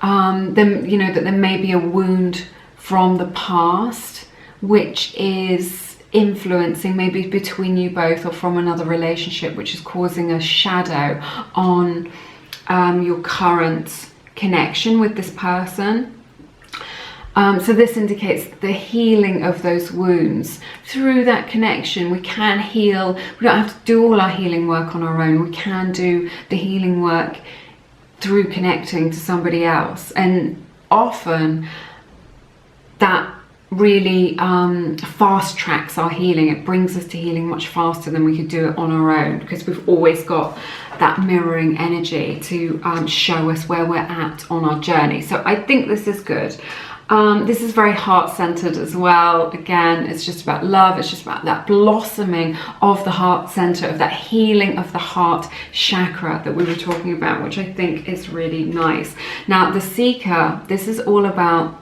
Then, you know, that there may be a wound from the past, which is influencing maybe between you both or from another relationship, which is causing a shadow on your current connection with this person. So this indicates the healing of those wounds. Through that connection, we can heal. We don't have to do all our healing work on our own. We can do the healing work through connecting to somebody else. And often that really fast tracks our healing. It brings us to healing much faster than we could do it on our own, because we've always got that mirroring energy to show us where we're at on our journey. So I think this is good. This is very heart-centered as well. Again, it's just about love. It's just about that blossoming of the heart center, of that healing of the heart chakra that we were talking about, which I think is really nice. Now, the Seeker, this is all about,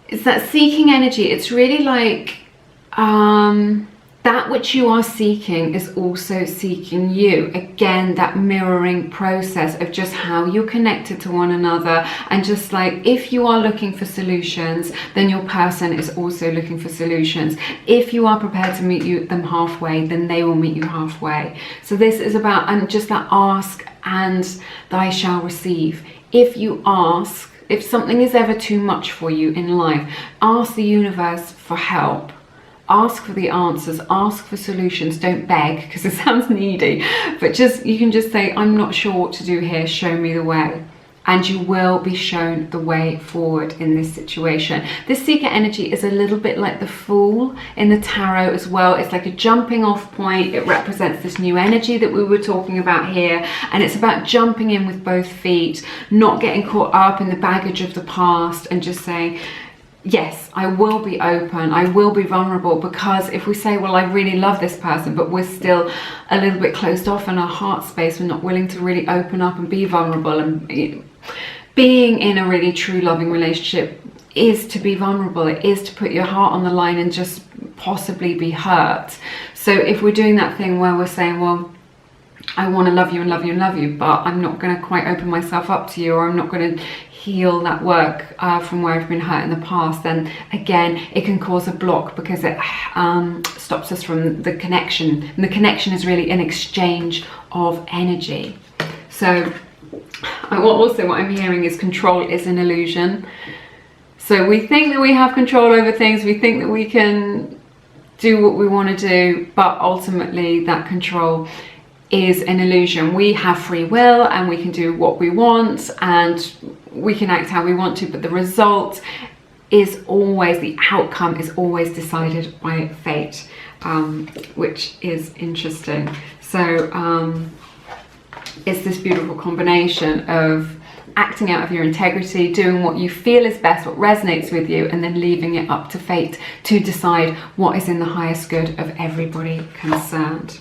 it's that seeking energy. It's really like that which you are seeking is also seeking you. Again, that mirroring process of just how you're connected to one another. And just like, if you are looking for solutions, then your person is also looking for solutions. If you are prepared to meet them halfway, then they will meet you halfway. So this is about just that ask and thy shall receive. If you ask, if something is ever too much for you in life, ask the universe for help. Ask for the answers, ask for solutions. Don't beg, because it sounds needy, but just, you can just say, I'm not sure what to do here, show me the way. And you will be shown the way forward in this situation. This Seeker energy is a little bit like the Fool in the tarot as well. It's like a jumping off point. It represents this new energy that we were talking about here. And it's about jumping in with both feet, not getting caught up in the baggage of the past, and just saying, yes, I will be open, I will be vulnerable. Because if we say, well, I really love this person, but we're still a little bit closed off in our heart space, we're not willing to really open up and be vulnerable. And being in a really true loving relationship is to be vulnerable. It is to put your heart on the line and just possibly be hurt. So if we're doing that thing where we're saying, well, I want to love you and love you and love you, but I'm not going to quite open myself up to you, or I'm not going to heal that work from where I've been hurt in the past, then again, it can cause a block, because it stops us from the connection. And the connection is really an exchange of energy. So also what I'm hearing is control is an illusion. So we think that we have control over things, we think that we can do what we want to do, but ultimately that control is an illusion. We have free will and we can do what we want and we can act how we want to, but the result is always, the outcome is always decided by fate, which is interesting. So it's this beautiful combination of acting out of your integrity, doing what you feel is best, what resonates with you, and then leaving it up to fate to decide what is in the highest good of everybody concerned.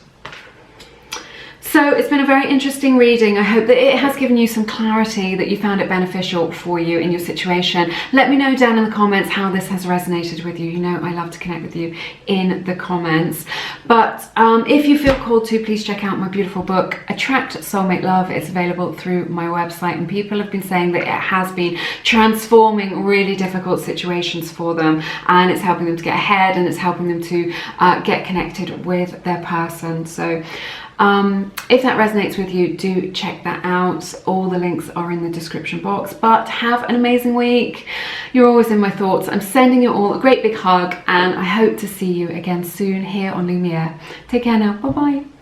So it's been a very interesting reading. I hope that it has given you some clarity, that you found it beneficial for you in your situation. Let me know down in the comments how this has resonated with you. You know I love to connect with you in the comments. But if you feel called to, please check out my beautiful book, Attract Soulmate Love. It's available through my website, and people have been saying that it has been transforming really difficult situations for them, and it's helping them to get ahead, and it's helping them to get connected with their person. So if that resonates with you, do check that out. All the links are in the description box. But have an amazing week. You're always in my thoughts. I'm sending you all a great big hug, and I hope to see you again soon here on Lumiere. Take care now. Bye bye.